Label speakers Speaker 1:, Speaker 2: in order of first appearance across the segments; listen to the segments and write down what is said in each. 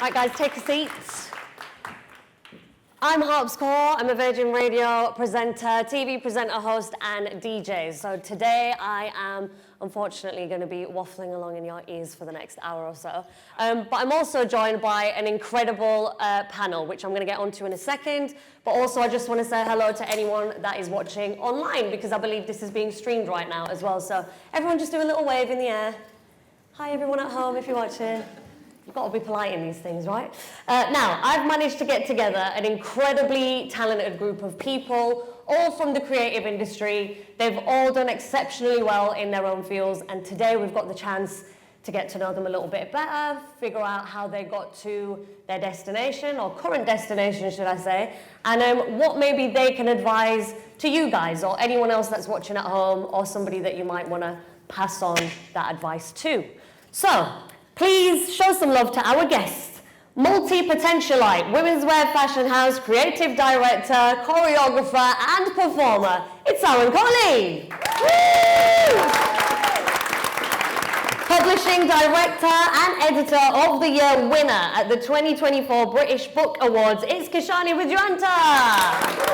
Speaker 1: Right, guys, take a seat. I'm Harpz Kaur. I'm a Virgin Radio presenter, TV presenter, host, and DJ. So today I am unfortunately going to be waffling along in your ears for the next hour or so. But I'm also joined by an incredible panel, which I'm going to get onto in a second. But also I just want to say hello to anyone that is watching online, because I believe this is being streamed right now as well. So everyone just do a little wave in the air. Hi everyone at home if you're watching. You've got to be polite in these things, right? Now, I've managed to get together an incredibly talented group of people, all from the creative industry. They've all done exceptionally well in their own fields, and today we've got the chance to get to know them a little bit better, figure out how they got to their destination, or current destination, should I say, and what maybe they can advise to you guys, or anyone else that's watching at home, or somebody that you might want to pass on that advice to. So, please show some love to our guest, multi-potentialite, women's wear fashion house, creative director, choreographer, and performer. It's Saran Kohli. Publishing director and editor of the year winner at the 2024 British Book Awards, it's Kishani Widyaranta.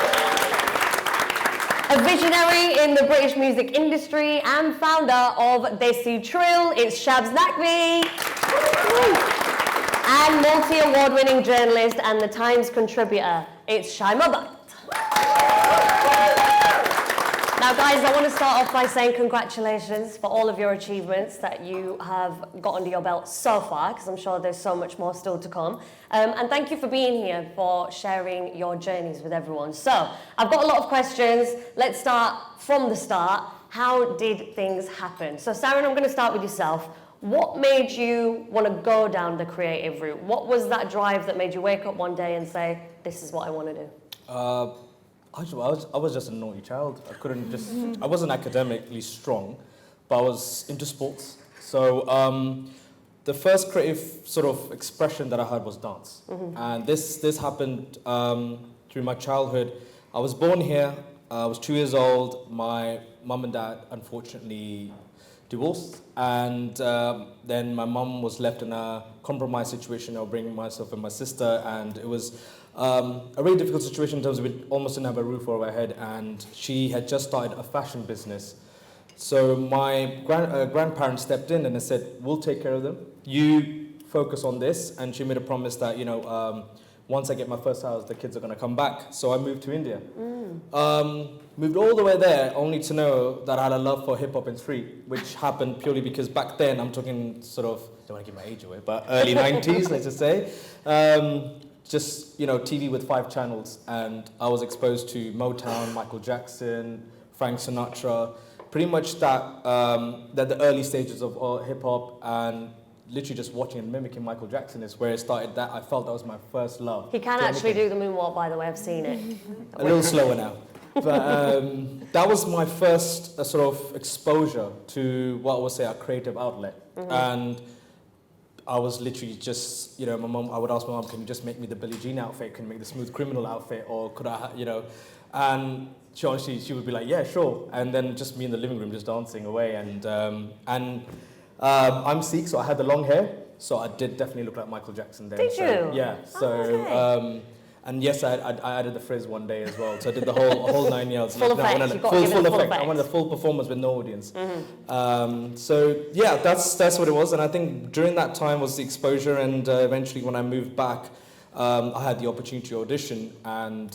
Speaker 1: A visionary in the British music industry and founder of Desi Trill, it's Shabz Naqvi. And multi-award-winning journalist and the Times contributor, it's Shayma Bahkt. Now guys, I want to start off by saying congratulations for all of your achievements that you have got under your belt so far, because I'm sure there's so much more still to come. And thank you for being here, for sharing your journeys with everyone. So, I've got a lot of questions. Let's start from the start. How did things happen? So Saran, I'm going to start with yourself. What made you want to go down the creative route? What was that drive that made you wake up one day and say, this is what I want to do?
Speaker 2: I was just a naughty child. I wasn't academically strong, but I was into sports. So the first creative sort of expression that I had was dance. And this happened through my childhood. I was born here. I was 2 years old. My mum and dad, unfortunately, divorced, and then my mum was left in a compromised situation of bringing myself and my sister, and it was a really difficult situation in terms of we almost didn't have a roof over our head, and she had just started a fashion business. So my grandparents stepped in and they said, we'll take care of them, you focus on this, and she made a promise that, you know, once I get my first house, the kids are going to come back. So I moved to India. Moved all the way there, only to know that I had a love for hip-hop and street, which happened purely because back then, I'm talking sort of, don't want to give my age away, but early 90s, let's just say. Just, you know, TV with 5 channels, and I was exposed to Motown, Michael Jackson, Frank Sinatra, pretty much that the early stages of hip-hop, and literally just watching and mimicking Michael Jackson is where it started. That I felt that was my first love.
Speaker 1: He can actually do the moonwalk, by the way, I've seen it.
Speaker 2: A little slower now. But that was my first sort of exposure to what I would say a creative outlet. And I was literally just, you know, I would ask my mom, can you just make me the Billie Jean outfit? Can you make the Smooth Criminal outfit? Or could I, you know, and she would be like, yeah, sure. And then just me in the living room just dancing away. And I'm Sikh, so I had the long hair, so I did definitely look like Michael Jackson then.
Speaker 1: Did you?
Speaker 2: Yeah. So,
Speaker 1: okay.
Speaker 2: And yes, I added the frizz one day as well. So I did the whole 9 yards.
Speaker 1: Full effect.
Speaker 2: Full effect. I wanted a full performance with no audience. So yeah, that's what it was. And I think during that time was the exposure, and eventually when I moved back, I had the opportunity to audition, and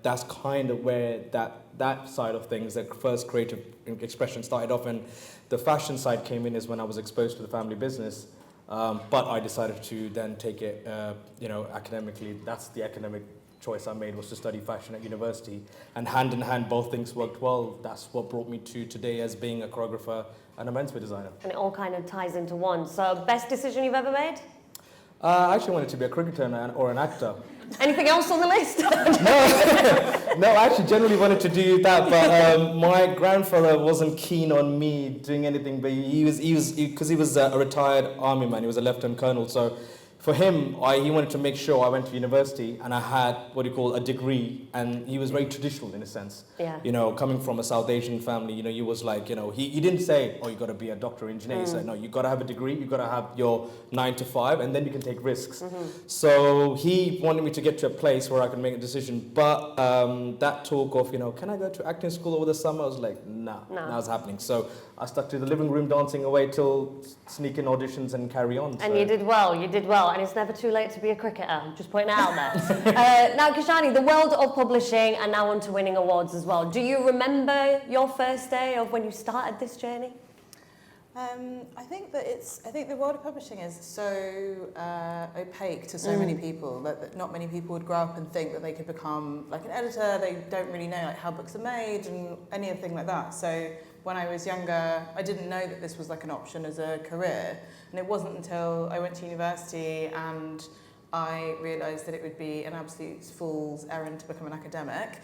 Speaker 2: that's kind of where that side of things, that first creative expression started off, and the fashion side came in is when I was exposed to the family business. But I decided to then take it, you know, academically. That's the academic choice I made, was to study fashion at university. And hand in hand, both things worked well. That's what brought me to today as being a choreographer and a menswear designer. And
Speaker 1: it all kind of ties into one. So, best decision you've ever made?
Speaker 2: I actually wanted to be a cricketer or an actor.
Speaker 1: Anything else on the list?
Speaker 2: No, I actually generally wanted to do that, but my grandfather wasn't keen on me doing anything. But he was a retired army man. He was a lieutenant colonel, so for him, he wanted to make sure I went to university and I had what you call a degree, and he was very traditional in a sense.
Speaker 1: Yeah.
Speaker 2: You know, coming from a South Asian family, you know, he was like, you know, he didn't say, oh, you got to be a doctor or engineer. He said, no, you got to have a degree, you got to have your 9 to 5, and then you can take risks. So he wanted me to get to a place where I could make a decision. But that talk of, you know, can I go to acting school over the summer? I was like, nah, now's happening. So I stuck to the living room dancing away till sneak in auditions and carry on.
Speaker 1: And you did well, and it's never too late to be a cricketer. I'm just putting it out there. Now, Kishani, the world of publishing and now on to winning awards as well. Do you remember your first day of when you started this journey?
Speaker 3: I think the world of publishing is so opaque to so many people that not many people would grow up and think that they could become like an editor. They don't really know like how books are made and anything like that. So when I was younger, I didn't know that this was like an option as a career. And it wasn't until I went to university and I realised that it would be an absolute fool's errand to become an academic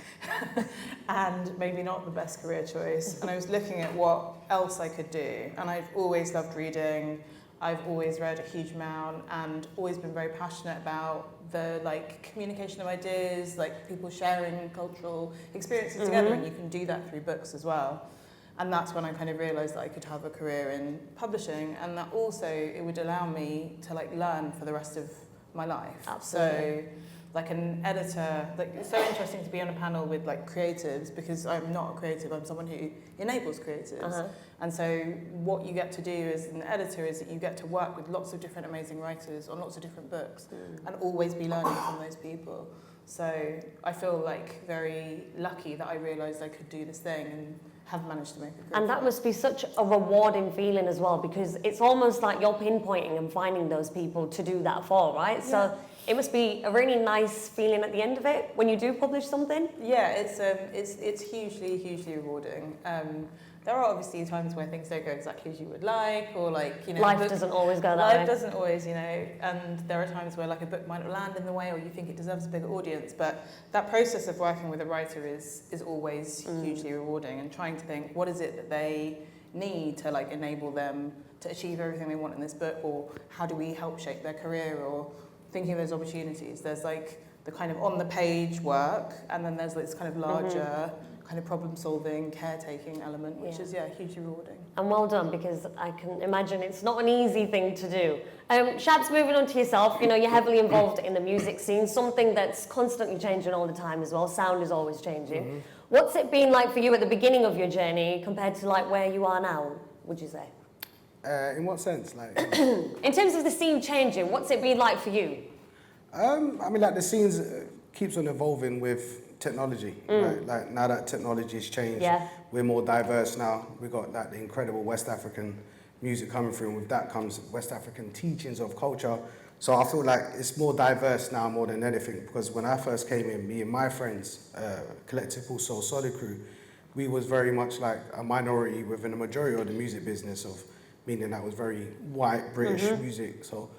Speaker 3: and maybe not the best career choice. And I was looking at what else I could do. And I've always loved reading. I've always read a huge amount and always been very passionate about the like communication of ideas, like people sharing cultural experiences together, and you can do that through books as well. And that's when I kind of realised that I could have a career in publishing, and that also it would allow me to like learn for the rest of my life.
Speaker 1: Absolutely.
Speaker 3: So like an editor, like it's so interesting to be on a panel with like creatives, because I'm not a creative, I'm someone who enables creatives. And so what you get to do as an editor is that you get to work with lots of different amazing writers on lots of different books and always be learning from those people. So I feel like very lucky that I realised I could do this thing and have managed to make a career.
Speaker 1: And that must be such a rewarding feeling as well, because it's almost like you're pinpointing and finding those people to do that for, right?
Speaker 3: Yeah.
Speaker 1: So it must be a really nice feeling at the end of it when you do publish something.
Speaker 3: Yeah, it's hugely rewarding. There are obviously times where things don't go exactly as you would like, or like, you know,
Speaker 1: Life doesn't always go that way.
Speaker 3: Life doesn't always, you know, and there are times where like a book might not land in the way, or you think it deserves a bigger audience. But that process of working with a writer is always hugely rewarding, and trying to think, what is it that they need to like enable them to achieve everything they want in this book, or how do we help shape their career, or thinking of those opportunities. There's like the kind of on the page work, and then there's this kind of larger kind of problem-solving, caretaking element, which is, hugely rewarding.
Speaker 1: And well done, because I can imagine it's not an easy thing to do. Shabz, moving on to yourself, you know, you're heavily involved in the music scene, something that's constantly changing all the time as well. Sound is always changing. What's it been like for you at the beginning of your journey compared to like where you are now, would you say?
Speaker 4: In what sense? Like,
Speaker 1: in terms of the scene changing, what's it been like for you?
Speaker 4: I mean, like the scenes keeps on evolving with technology. Right? Like now that technology's changed, we're more diverse now. We've got like the incredible West African music coming through, and with that comes West African teachings of culture. So I feel like it's more diverse now more than anything, because when I first came in, me and my friends, collective called Soul Solid Crew, we was very much like a minority within the majority of the music business, of meaning that was very white British music. So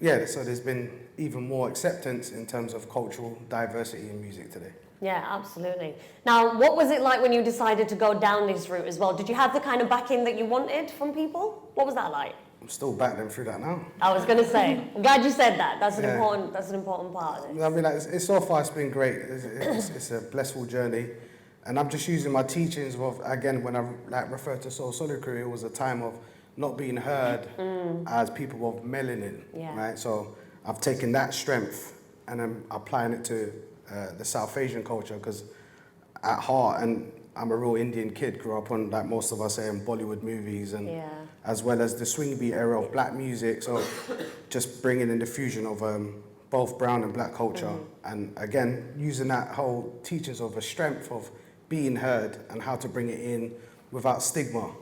Speaker 4: yeah, so there's been even more acceptance in terms of cultural diversity in music today.
Speaker 1: Yeah, absolutely. Now, what was it like when you decided to go down this route as well? Did you have the kind of backing that you wanted from people? What was that like?
Speaker 4: I'm still battling through that now.
Speaker 1: I was going to say, I'm glad you said that. That's an important part of it.
Speaker 4: I mean, like, it's so far it's been great. It's a blissful journey. And I'm just using my teachings of, again, when I like refer to Soul Solid Crew, it was a time of not being heard as people of melanin, right? So I've taken that strength and I'm applying it to the South Asian culture, because at heart, and I'm a real Indian kid, grew up on, like most of us say, in Bollywood movies, and as well as the swing beat era of black music. So just bringing in the fusion of both brown and black culture, and again, using that whole teachings of a strength of being heard and how to bring it in without stigma.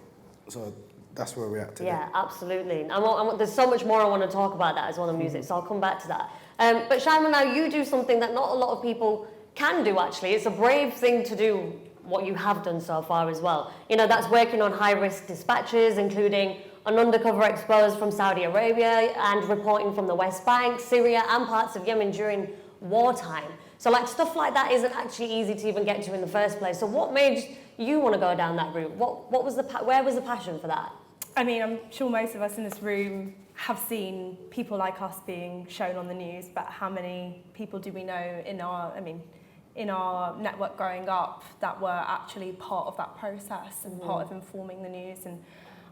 Speaker 4: So that's where we're at today.
Speaker 1: Yeah, absolutely. There's so much more I want to talk about that as well in music, so I'll come back to that. But Shayma, now you do something that not a lot of people can do, actually. It's a brave thing to do, what you have done so far as well. You know, that's working on high-risk dispatches, including an undercover expose from Saudi Arabia and reporting from the West Bank, Syria, and parts of Yemen during wartime. So like stuff like that isn't actually easy to even get to in the first place. So what made you want to go down that route? Where was the passion for that?
Speaker 5: I mean, I'm sure most of us in this room have seen people like us being shown on the news, but how many people do we know in our network growing up that were actually part of that process and part of informing the news? And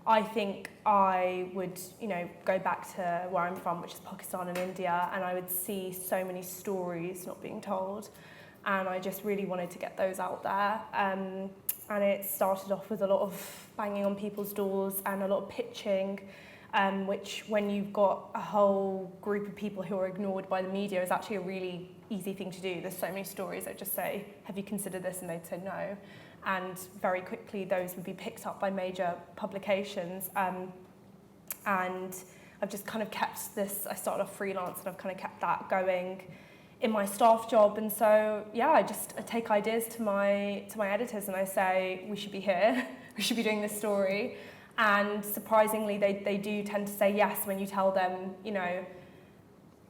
Speaker 5: I think I would, go back to where I'm from, which is Pakistan and India, and I would see so many stories not being told. And I just really wanted to get those out there. And it started off with a lot of banging on people's doors and a lot of pitching, which when you've got a whole group of people who are ignored by the media is actually a really easy thing to do. There's so many stories that just say, have you considered this? And they'd say no. And very quickly those would be picked up by major publications. And I've just kind of kept this, I started off freelance and I've kind of kept that going in my staff job. And so, I take ideas to my editors and I say, we should be here, we should be doing this story. And surprisingly, they do tend to say yes when you tell them,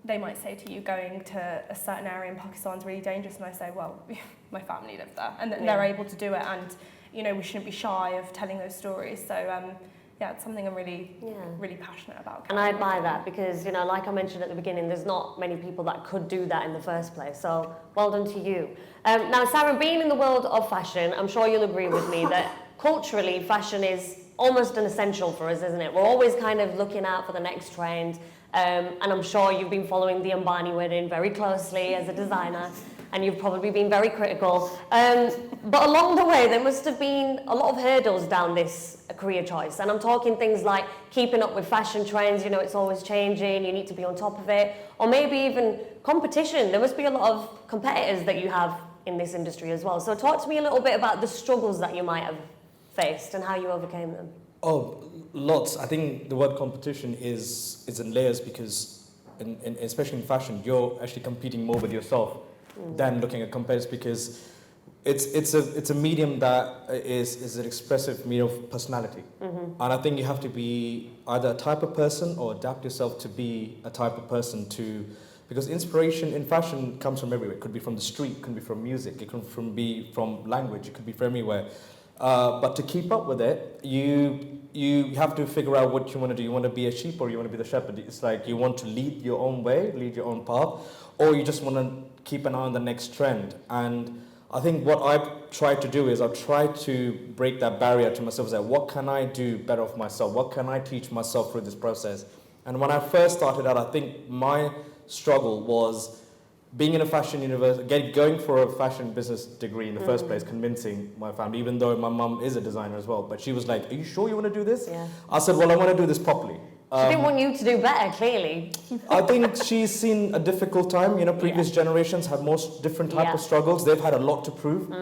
Speaker 5: they might say to you, going to a certain area in Pakistan is really dangerous. And I say, well, my family live there. And they're able to do it. And, we shouldn't be shy of telling those stories. So, it's something I'm really passionate about.
Speaker 1: And I buy that because, like I mentioned at the beginning, there's not many people that could do that in the first place. So, well done to you. Now, Saran, being in the world of fashion, I'm sure you'll agree with me that culturally, fashion is almost an essential for us, isn't it? We're always kind of looking out for the next trend. And I'm sure you've been following the Ambani wedding very closely as a designer, and you've probably been very critical. But along the way, there must have been a lot of hurdles down this career choice. And I'm talking things like keeping up with fashion trends, it's always changing, you need to be on top of it. Or maybe even competition. There must be a lot of competitors that you have in this industry as well. So talk to me a little bit about the struggles that you might have faced and how you overcame them.
Speaker 2: Oh, lots. I think the word competition is in layers because, especially in fashion, you're actually competing more with yourself than looking at competitors because it's a medium that is an expressive medium of personality. And I think you have to be either a type of person or adapt yourself to be a type of person because inspiration in fashion comes from everywhere. It could be from the street, it could be from music, it could be from language, it could be from everywhere. But to keep up with it, you have to figure out what you want to do. You want to be a sheep or you want to be the shepherd. It's like you want to lead your own way, lead your own path, or you just want to keep an eye on the next trend. And I think what I've tried to do is I've tried to break that barrier to myself. That what can I do better for myself? What can I teach myself through this process? And when I first started out, I think my struggle was being in a fashion university, going for a fashion business degree in the first place, convincing my family, even though my mum is a designer as well. But she was like, are you sure you want to do this?
Speaker 1: Yeah.
Speaker 2: I said, well, I want to do this properly.
Speaker 1: She didn't want you to do better, clearly.
Speaker 2: I think she's seen a difficult time. Previous generations have most different type of struggles. They've had a lot to prove.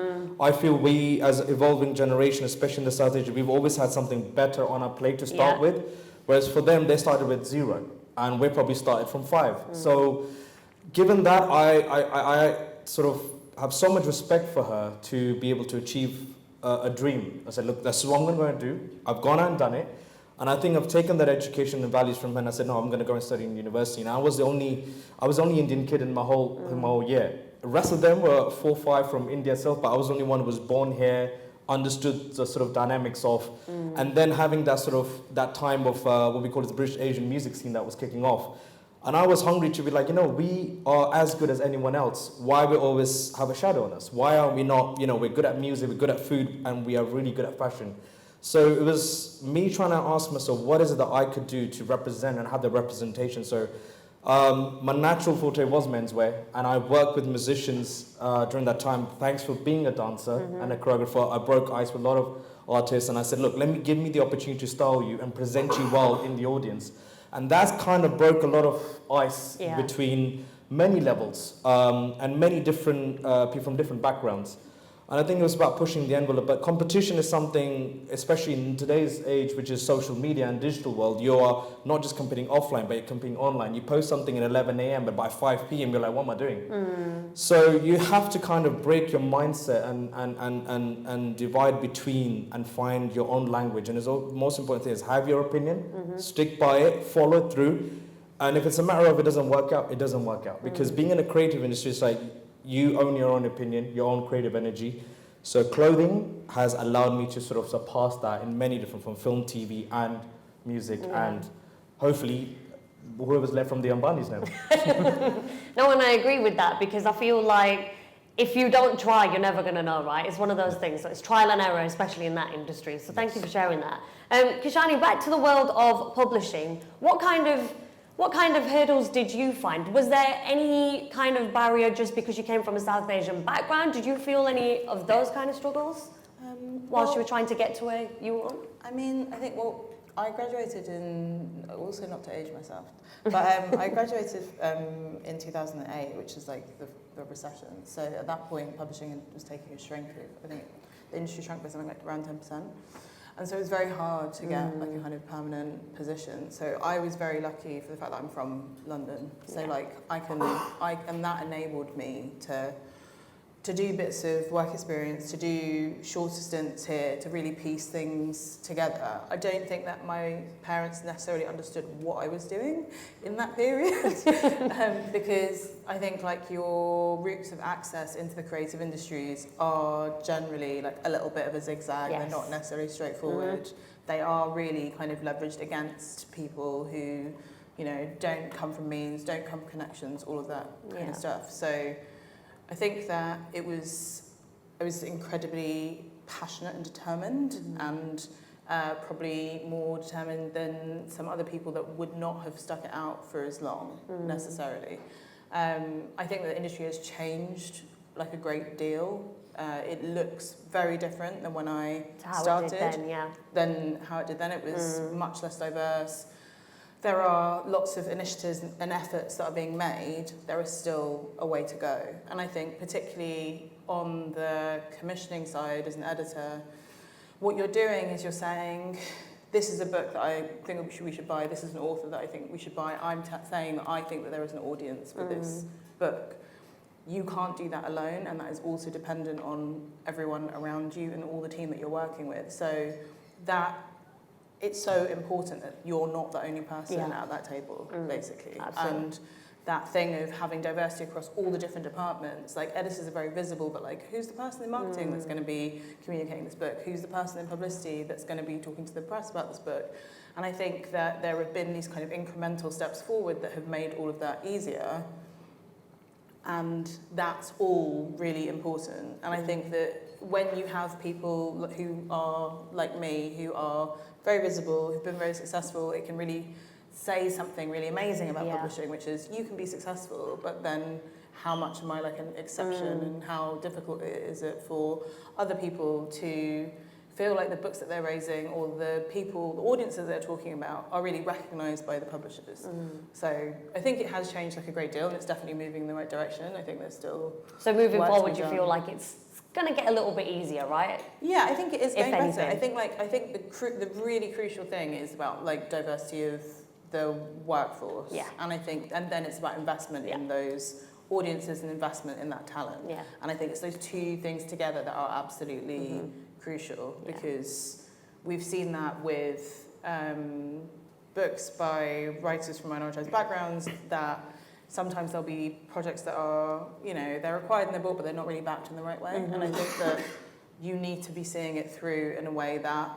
Speaker 2: I feel we, as an evolving generation, especially in the South Asia, we've always had something better on our plate to start with. Whereas for them, they started with 0. And we probably started from 5. So given that, I sort of have so much respect for her to be able to achieve a dream. I said, look, that's what I'm going to do. I've gone out and done it. And I think I've taken that education and values from her and I said, no, I'm going to go and study in university. And I was the only Indian kid in my whole year. The rest of them were 4 or 5 from India itself, but I was the only one who was born here, understood the sort of dynamics of, and then having that sort of, that time of what we call the British Asian music scene that was kicking off. And I was hungry to be like, we are as good as anyone else. Why we always have a shadow on us? Why are we not, we're good at music, we're good at food, and we are really good at fashion. So it was me trying to ask myself, what is it that I could do to represent and have the representation? So my natural forte was menswear, and I worked with musicians during that time. Thanks for being a dancer and a choreographer. I broke ice with a lot of artists, and I said, look, give me the opportunity to style you and present you well in the audience. And that's kind of broke a lot of ice between many levels and many different people from different backgrounds. And I think it was about pushing the envelope. But competition is something, especially in today's age, which is social media and digital world, you are not just competing offline, but you're competing online. You post something at 11 a.m., but by 5 p.m., you're like, what am I doing? So you have to kind of break your mindset and divide between and find your own language. And the most important thing is have your opinion, stick by it, follow through. And if it's a matter of it doesn't work out, it doesn't work out. Because being in a creative industry is like, you own your own opinion, your own creative energy. So clothing has allowed me to sort of surpass that in many different, from film, TV, and music, and hopefully whoever's left from the Ambanis now.
Speaker 1: No, and I agree with that because I feel like if you don't try, you're never going to know, right? It's one of those things. So it's trial and error, especially in that industry. So thank you for sharing that. Kishani, back to the world of publishing. What kind of hurdles did you find? Was there any kind of barrier just because you came from a South Asian background? Did you feel any of those kind of struggles whilst you were trying to get to where you were?
Speaker 3: I mean, I think, I graduated in, also not to age myself, but I graduated in 2008, which is like the recession. So at that point, publishing was taking a shrink. I think the industry shrunk by something like around 10%. And so it was very hard to get like a kind of permanent position. So I was very lucky for the fact that I'm from London. So like and that enabled me to do bits of work experience, to do shorter stints here, to really piece things together. I don't think that my parents necessarily understood what I was doing in that period, because I think like your routes of access into the creative industries are generally like a little bit of a zigzag. They're not necessarily straightforward. They are really kind of leveraged against people who, you know, don't come from means, don't come from connections, all of that kind of stuff. So I think that I was incredibly passionate and determined, and probably more determined than some other people that would not have stuck it out for as long necessarily. I think that the industry has changed like a great deal. It looks very different than when I started. Than how it did then. It was much less diverse. There are lots of initiatives and efforts that are being made. There is still a way to go. And I think particularly on the commissioning side as an editor, what you're doing is you're saying, this is a book that I think we should buy, this is an author that I think we should buy. I'm saying that I think that there is an audience for this book. You can't do that alone, and that is also dependent on everyone around you and all the team that you're working with. So that it's so important that you're not the only person at that table, basically.
Speaker 1: Absolutely.
Speaker 3: And that thing of having diversity across all the different departments, like editors are very visible, but like who's the person in marketing that's going to be communicating this book? Who's the person in publicity that's going to be talking to the press about this book? And I think that there have been these kind of incremental steps forward that have made all of that easier. And that's all really important. And I think that when you have people who are like me, who are very visible, who've been very successful, it can really say something really amazing about publishing, which is you can be successful, but then how much am I like an exception, and how difficult is it for other people to feel like the books that they're raising or the people, the audiences they're talking about are really recognised by the publishers. So I think it has changed like a great deal, and it's definitely moving in the right direction. I think there's still
Speaker 1: So moving forward, you feel like it's going to get a little bit easier, right?
Speaker 3: Yeah, I think it is getting better.
Speaker 1: Anything.
Speaker 3: I think the really crucial thing is about like diversity of the workforce.
Speaker 1: Yeah.
Speaker 3: And I think, and then it's about investment in those audiences and investment in that talent.
Speaker 1: Yeah.
Speaker 3: And I think it's those two things together that are absolutely crucial, because we've seen that with books by writers from minoritized backgrounds, that sometimes there'll be projects that are, you know, they're required in their book, but they're not really backed in the right way. And I think that you need to be seeing it through in a way that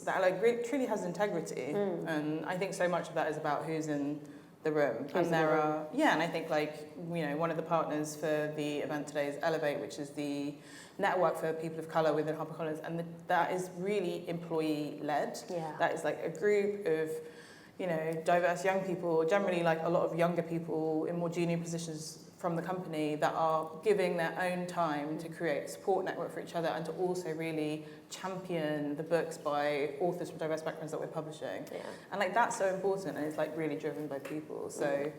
Speaker 3: like really, truly has integrity. And I think so much of that is about who's in the room. And I think like, you know, one of the partners for the event today is Elevate, which is the network for people of colour within HarperCollins, and that is really employee-led. That is like a group of, you know, diverse young people, generally like a lot of younger people in more junior positions from the company that are giving their own time to create a support network for each other and to also really champion the books by authors from diverse backgrounds that we're publishing. And like that's so important, and it's like really driven by people. So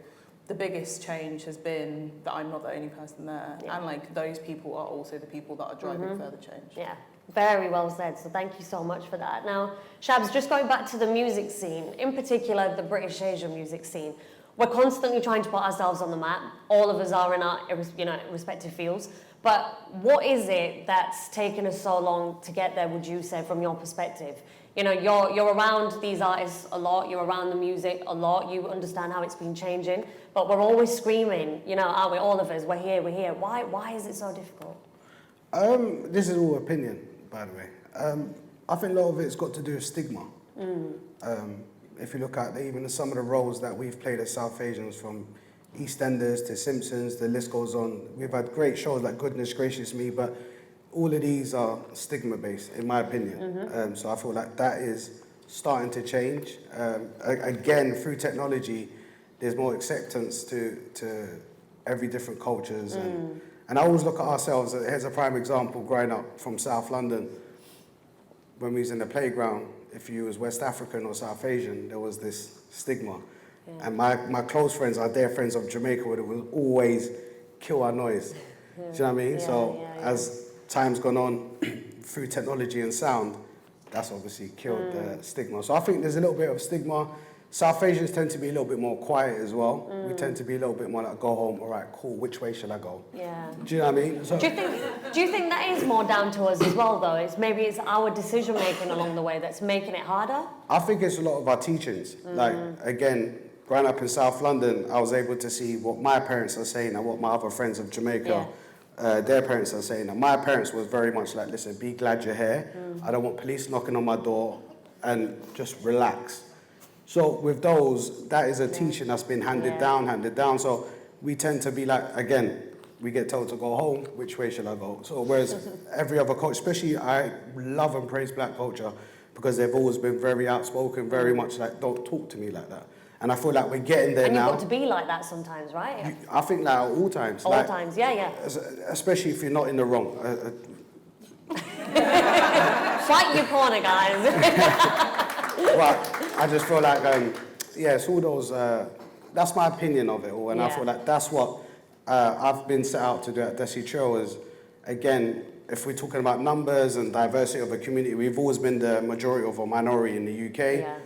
Speaker 3: the biggest change has been that I'm not the only person there, and like those people are also the people that are driving further change.
Speaker 1: Yeah, very well said. So thank you so much for that. Now, Shabz, just going back to the music scene, in particular the British Asian music scene, we're constantly trying to put ourselves on the map. All of us are in our respective fields. But what is it that's taken us so long to get there, would you say, from your perspective? You know, you're around these artists a lot, you're around the music a lot, you understand how it's been changing, but we're always screaming, you know, aren't we, all of us, we're here. Why is it so difficult?
Speaker 4: This is all opinion, by the way. I think a lot of it's got to do with stigma. if you look at even some of the roles that we've played as South Asians, from EastEnders to Simpsons, the list goes on. We've had great shows like Goodness Gracious Me, but all of these are stigma-based, in my opinion. So I feel like that is starting to change. Again, through technology, there's more acceptance to every different cultures. And I always look at ourselves, here's a prime example, growing up from South London, when we was in the playground, if you was West African or South Asian, there was this stigma. Yeah. And my close friends, our dear friends of Jamaica, would always kill our noise. Do you know what I mean? As time's gone on, through technology and sound, that's obviously killed the stigma. So I think there's a little bit of stigma. South Asians tend to be a little bit more quiet as well. We tend to be a little bit more like, go home, all right, cool, which way shall I go?
Speaker 1: Yeah.
Speaker 4: Do you know what I mean? So,
Speaker 1: do you think that is more down to us as well, though? Maybe it's our decision making along the way that's making it harder?
Speaker 4: I think it's a lot of our teachings. Like, again, growing up in South London, I was able to see what my parents are saying and what my other friends of Jamaica, their parents are saying. And my parents was very much like, listen, be glad you're here. I don't want police knocking on my door, and just relax. So with those, that is a teaching that's been handed down. So we tend to be like, again, we get told to go home, which way shall I go? So whereas every other culture, especially I love and praise black culture, because they've always been very outspoken, very much like, don't talk to me like that. And I feel like we're getting there now.
Speaker 1: And you've got to be like that sometimes, right?
Speaker 4: I think that at all times.
Speaker 1: All times, yeah.
Speaker 4: Especially if you're not in the wrong.
Speaker 1: Fight your corner, guys.
Speaker 4: Well, I just feel like, it's all those, that's my opinion of it all, and I feel like that's what I've been set out to do at Desi Trio is, again, if we're talking about numbers and diversity of a community, we've always been the majority of a minority in the UK. Yeah.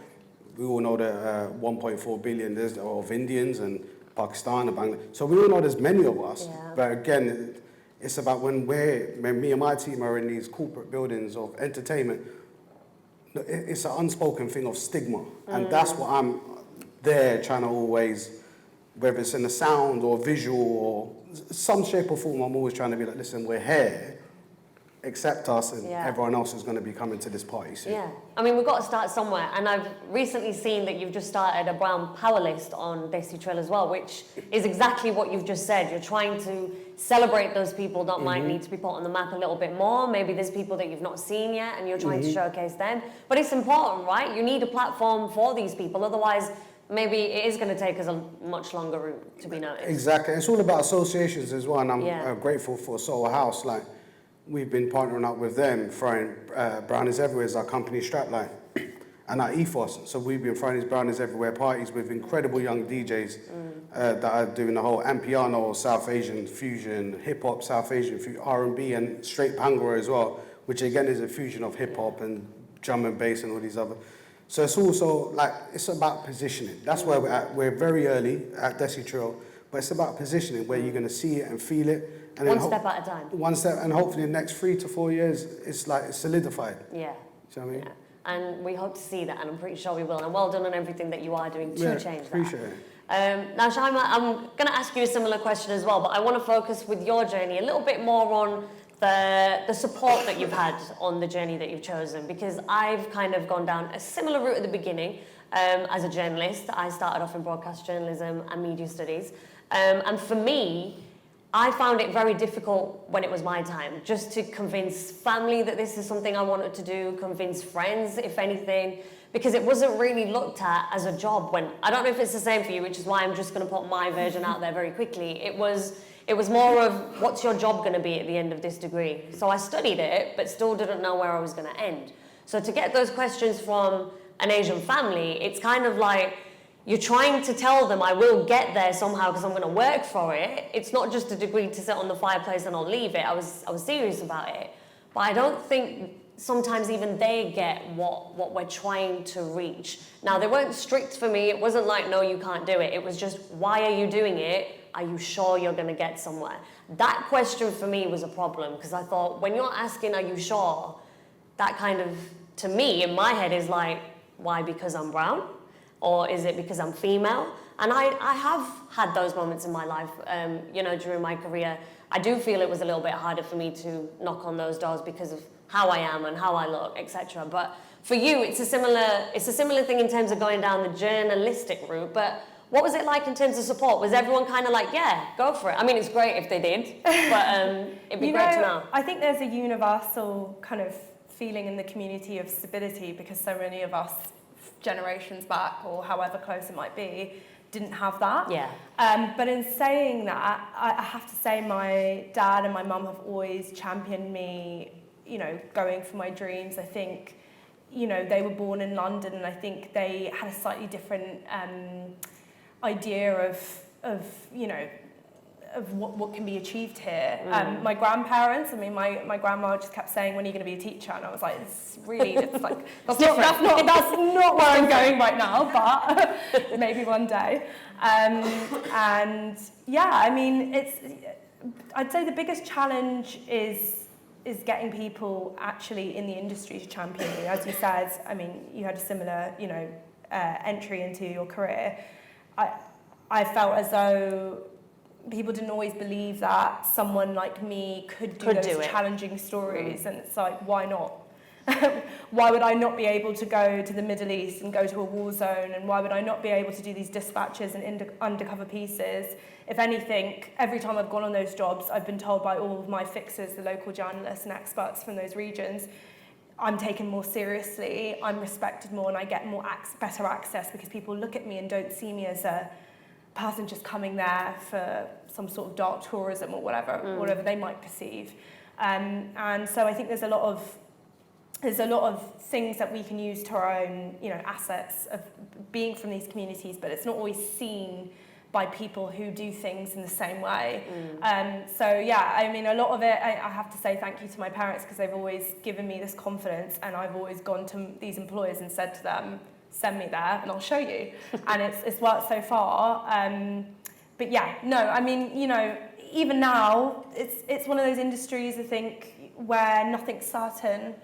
Speaker 4: We all know that 1.4 billion of Indians and Pakistan and Bangladesh. So we all know there's many of us, but again, it's about when me and my team are in these corporate buildings of entertainment, it's an unspoken thing of stigma. And that's what I'm there trying to always, whether it's in the sound or visual or some shape or form, I'm always trying to be like, listen, we're here, accept us, and everyone else is going to be coming to this party soon.
Speaker 1: Yeah, I mean, we've got to start somewhere. And I've recently seen that you've just started a brown power list on Desi Trill as well, which is exactly what you've just said. You're trying to celebrate those people that might need to be put on the map a little bit more. Maybe there's people that you've not seen yet and you're trying to showcase them. But it's important, right? You need a platform for these people. Otherwise, maybe it is going to take us a much longer route to be noticed. Exactly.
Speaker 4: It's all about associations as well. And I'm grateful for Soul House. Like, we've been partnering up with them, throwing Brownies Everywhere as our company strapline and our ethos. So we've been throwing these Brownies Everywhere parties with incredible young DJs that are doing the whole Ampiano, South Asian fusion, hip-hop, South Asian fusion, R&B, and straight Bhangra as well, which again is a fusion of hip-hop and drum and bass and all these other. So it's also like, it's about positioning. That's where we're at. We're very early at Desi Trio, but it's about positioning where you're going to see it and feel it. And
Speaker 1: one step at a time.
Speaker 4: One step, and hopefully in the next 3 to 4 years, it's like it's solidified.
Speaker 1: Yeah.
Speaker 4: Do you know what I mean?
Speaker 1: Yeah. And we hope to see that, and I'm pretty sure we will. And well done on everything that you are doing to change that.
Speaker 4: Appreciate it.
Speaker 1: Now, Shayma, I'm going to ask you a similar question as well, but I want to focus with your journey a little bit more on the support that you've had on the journey that you've chosen, because I've kind of gone down a similar route at the beginning. As a journalist, I started off in broadcast journalism and media studies. And for me, I found it very difficult when it was my time, just to convince family that this is something I wanted to do, convince friends, if anything, because it wasn't really looked at as a job. When I don't know if it's the same for you, which is why I'm just going to put my version out there very quickly. It was more of, what's your job going to be at the end of this degree? So I studied it, but still didn't know where I was going to end. So to get those questions from an Asian family, it's kind of like, you're trying to tell them I will get there somehow because I'm going to work for it. It's not just a degree to sit on the fireplace and I'll leave it. I was serious about it. But I don't think sometimes even they get what we're trying to reach. Now, they weren't strict for me. It wasn't like, no, you can't do it. It was just, why are you doing it? Are you sure you're going to get somewhere? That question for me was a problem, because I thought, when you're asking, are you sure? That kind of, to me, in my head, is like, why? Because I'm brown? Or is it because I'm female? And I have had those moments in my life, during my career. I do feel it was a little bit harder for me to knock on those doors because of how I am and how I look, etc. But for you, it's a similar thing in terms of going down the journalistic route, but what was it like in terms of support? Was everyone kind of like, yeah, go for it? I mean, it's great if they did, but it'd be great to know.
Speaker 5: I think there's a universal kind of feeling in the community of stability because so many of us, generations back or however close it might be, didn't have that.
Speaker 1: Yeah.
Speaker 5: But in saying that, I have to say my dad and my mum have always championed me, you know, going for my dreams. I think, you know, they were born in London and I think they had a slightly different idea of you know, of what can be achieved here. My grandparents, I mean, my grandma just kept saying, when are you going to be a teacher? And I was like, it's like, that's not where I'm going right now, but maybe one day. And yeah, I mean, I'd say the biggest challenge is getting people actually in the industry to champion you. As you said, I mean, you had a similar, you know, entry into your career. I felt as though people didn't always believe that someone like me could do those challenging stories, and it's like, why not? Why would I not be able to go to the Middle East and go to a war zone, and why would I not be able to do these dispatches and undercover pieces? If anything, every time I've gone on those jobs, I've been told by all of my fixers, the local journalists and experts from those regions, I'm taken more seriously, I'm respected more, and I get better access because people look at me and don't see me as a person just coming there for some sort of dark tourism or whatever they might perceive. And so I think there's a lot of things that we can use to our own, you know, assets of being from these communities, but it's not always seen by people who do things in the same way. So yeah, I mean, a lot of it, I have to say thank you to my parents because they've always given me this confidence, and I've always gone to these employers and said to them, send me there and I'll show you. And it's worked so far. But yeah, no, I mean, you know, even now, it's one of those industries, I think, where nothing's certain.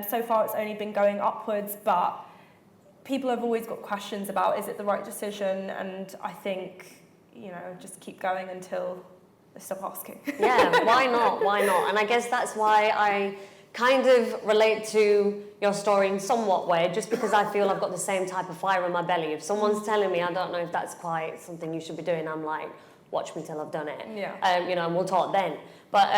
Speaker 5: So far it's only been going upwards, but people have always got questions about, is it the right decision? And I think, you know, just keep going until they stop asking.
Speaker 1: Yeah, why not? Why not? And I guess that's why I kind of relate to your story in somewhat way, just because I feel I've got the same type of fire in my belly. If someone's telling me, I don't know if that's quite something you should be doing, I'm like, watch me till I've done it.
Speaker 5: Yeah.
Speaker 1: You know, and we'll talk then. But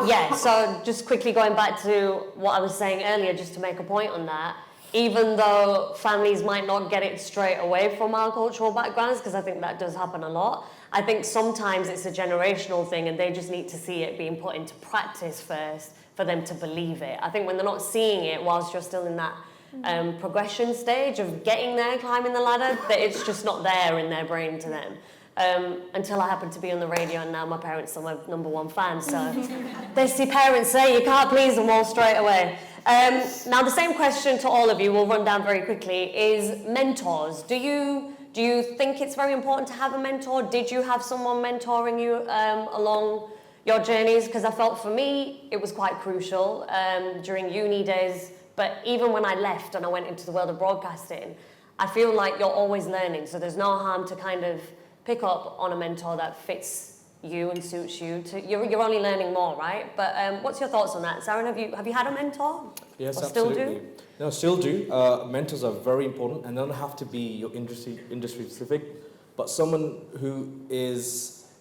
Speaker 1: yeah, so just quickly going back to what I was saying earlier, just to make a point on that, even though families might not get it straight away from our cultural backgrounds, because I think that does happen a lot, I think sometimes it's a generational thing and they just need to see it being put into practice first for them to believe it. I think when they're not seeing it whilst you're still in that progression stage of getting there, climbing the ladder, that it's just not there in their brain to them. Until I happen to be on the radio, and now my parents are my #1 fans, so Desi parents say you can't please them all straight away. Now the same question to all of you, we'll run down very quickly, is mentors. Do you think it's very important to have a mentor? Did you have someone mentoring you along your journeys? Because I felt for me it was quite crucial during uni days, but even when I left and I went into the world of broadcasting, I feel like you're always learning, so there's no harm to kind of pick up on a mentor that fits you and suits you. You're only learning more, right? But what's your thoughts on that? Saran, have you had a mentor?
Speaker 2: Yes,
Speaker 1: or
Speaker 2: absolutely.
Speaker 1: Still do?
Speaker 2: No, still do. Mentors are very important, and they don't have to be your industry specific, but someone who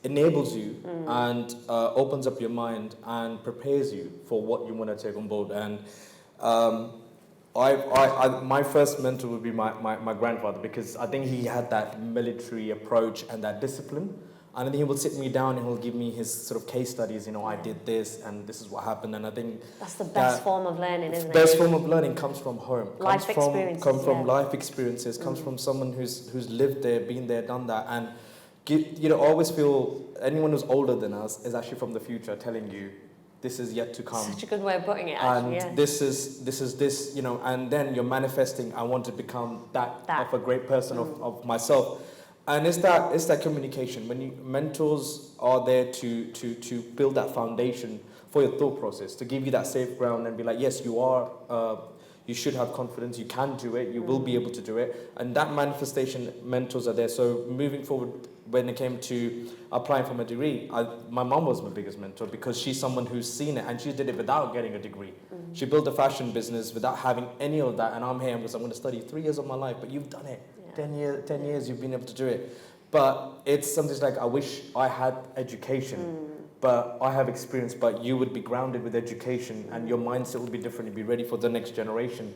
Speaker 2: enables you and opens up your mind and prepares you for what you want to take on board. And my first mentor would be my grandfather, because I think he had that military approach and that discipline. And then he will sit me down and he'll give me his sort of case studies, you know, I did this and this is what happened. And I think
Speaker 1: that's the best form of learning, isn't it?
Speaker 2: The best form of learning comes from home.
Speaker 1: Life
Speaker 2: experiences, comes from someone who's lived there, been there, done that. And always feel anyone who's older than us is actually from the future telling you, this is yet to come.
Speaker 1: Such a good way of putting it, actually,
Speaker 2: and this is, you know, and then you're manifesting, I want to become that. Of a great person of myself. And it's that communication. Mentors are there to build that foundation for your thought process, to give you that safe ground and be like, yes, you are you should have confidence, you can do it, you will be able to do it. And that manifestation mentors are there. So moving forward, when it came to applying for my degree, my mom was my biggest mentor because she's someone who's seen it and she did it without getting a degree. She built a fashion business without having any of that. And I'm here because I'm going to study 3 years of my life, but you've done it. 10 years you've been able to do it. But it's something like, I wish I had education. But I have experience, but you would be grounded with education and your mindset would be different. You'd be ready for the next generation.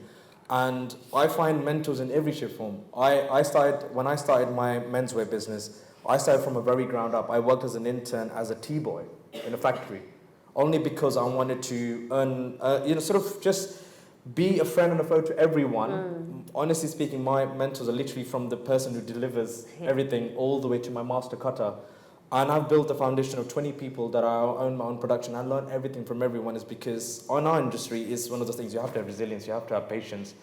Speaker 2: And I find mentors in every shape form. When I started my menswear business, I started from a very ground up. I worked as an intern as a tea boy in a factory, only because I wanted to earn, sort of just be a friend and a foe to everyone. Honestly speaking, my mentors are literally from the person who delivers everything all the way to my master cutter. And I've built a foundation of 20 people that I own my own production. I learn everything from everyone is because on our industry is one of those things, you have to have resilience, you have to have patience,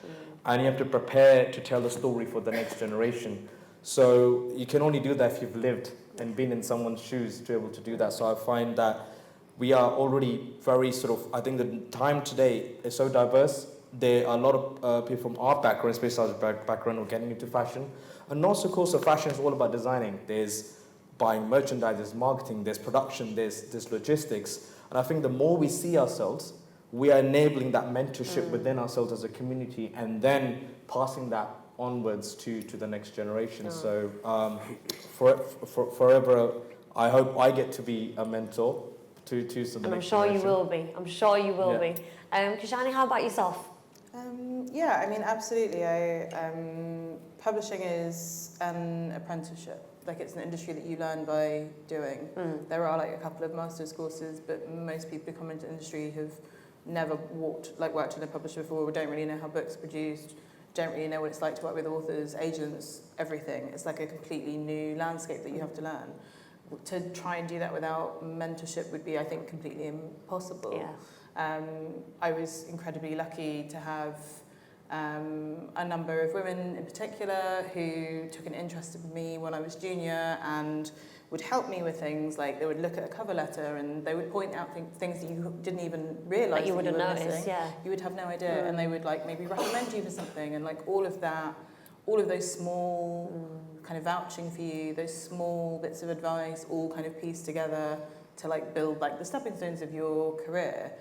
Speaker 2: and you have to prepare to tell the story for the next generation. So you can only do that if you've lived and been in someone's shoes to be able to do that. So I find that we are already very I think the time today is so diverse. There are a lot of people from our background, especially our background, who are getting into fashion. And also, of course, the fashion is all about designing. There's buying merchandise, there's marketing, there's production, there's logistics. And I think the more we see ourselves, we are enabling that mentorship within ourselves as a community and then passing that onwards to the next generation. So forever, I hope I get to be a mentor to some
Speaker 1: And I'm
Speaker 2: next
Speaker 1: sure
Speaker 2: generation.
Speaker 1: you will be. I'm sure you will be. Kishani, how about yourself?
Speaker 3: Yeah, I mean, absolutely. Publishing is an apprenticeship. Like, it's an industry that you learn by doing. There are like a couple of master's courses, but most people who come into industry have never worked in a publisher before, don't really know how books are produced, don't really know what it's like to work with authors, agents, everything. It's like a completely new landscape that you have to learn. To try and do that without mentorship would be, I think, completely impossible.
Speaker 1: Yeah.
Speaker 3: I was incredibly lucky to have a number of women in particular who took an interest in me when I was junior and would help me with things like they would look at a cover letter and they would point out things that you didn't even realise
Speaker 1: That you wouldn't
Speaker 3: were
Speaker 1: notice,
Speaker 3: missing.
Speaker 1: yeah.
Speaker 3: You would have no idea, and they would like maybe recommend you for something, and like all of that, all of those small kind of vouching for you, those small bits of advice, all kind of pieced together to like build like the stepping stones of your career.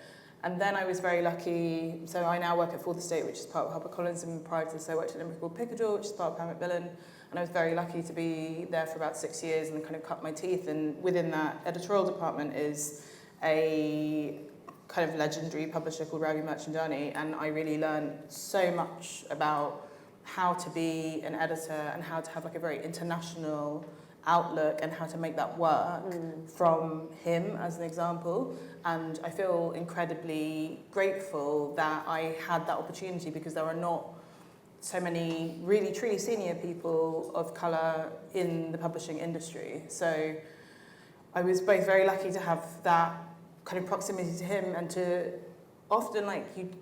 Speaker 3: And then I was very lucky, so I now work at Fourth Estate, which is part of HarperCollins, and prior to this I worked at a company called Picador, which is part of Pat Macmillan, and I was very lucky to be there for about 6 years and kind of cut my teeth, and within that editorial department is a kind of legendary publisher called Ravi Mirchandani, and I really learned so much about how to be an editor and how to have like a very international outlook and how to make that work from him as an example. And I feel incredibly grateful that I had that opportunity because there are not so many really truly senior people of colour in the publishing industry. So I was both very lucky to have that kind of proximity to him and to often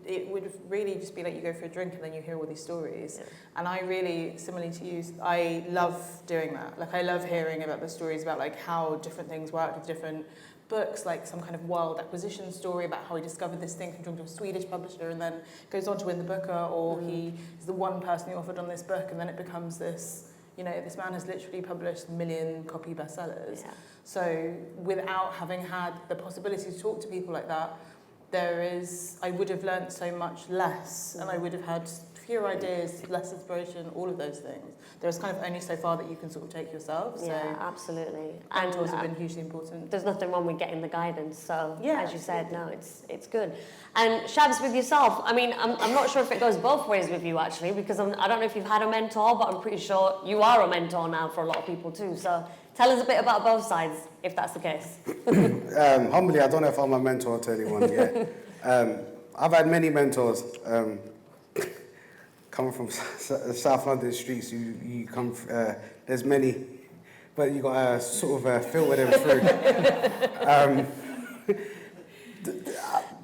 Speaker 3: it would really just be like you go for a drink and then you hear all these stories. Yeah. And I really, similarly to you, I love doing that. Like I love hearing about the stories about like how different things work with different books, like some kind of wild acquisition story about how he discovered this thing from talking to a Swedish publisher and then goes on to win the Booker, or he is the one person who offered on this book and then it becomes this, this man has literally published 1 million copy bestsellers. Yeah. So without having had the possibility to talk to people like that, I would have learnt so much less and I would have had fewer ideas, less inspiration, all of those things. There's kind of only so far that you can sort of take yourself. So
Speaker 1: yeah, absolutely.
Speaker 3: Mentors have been hugely important.
Speaker 1: There's nothing wrong with getting the guidance. So
Speaker 3: yeah,
Speaker 1: as you said, no, it's good. And Shabz, with yourself, I mean, I'm not sure if it goes both ways with you actually, because I don't know if you've had a mentor, but I'm pretty sure you are a mentor now for a lot of people too. So tell us a bit about both sides, if that's the case.
Speaker 4: Humbly, I don't know if I'm a mentor to anyone yet. I've had many mentors. Coming from South London streets, you come. There's many, but you got to sort of filter them through.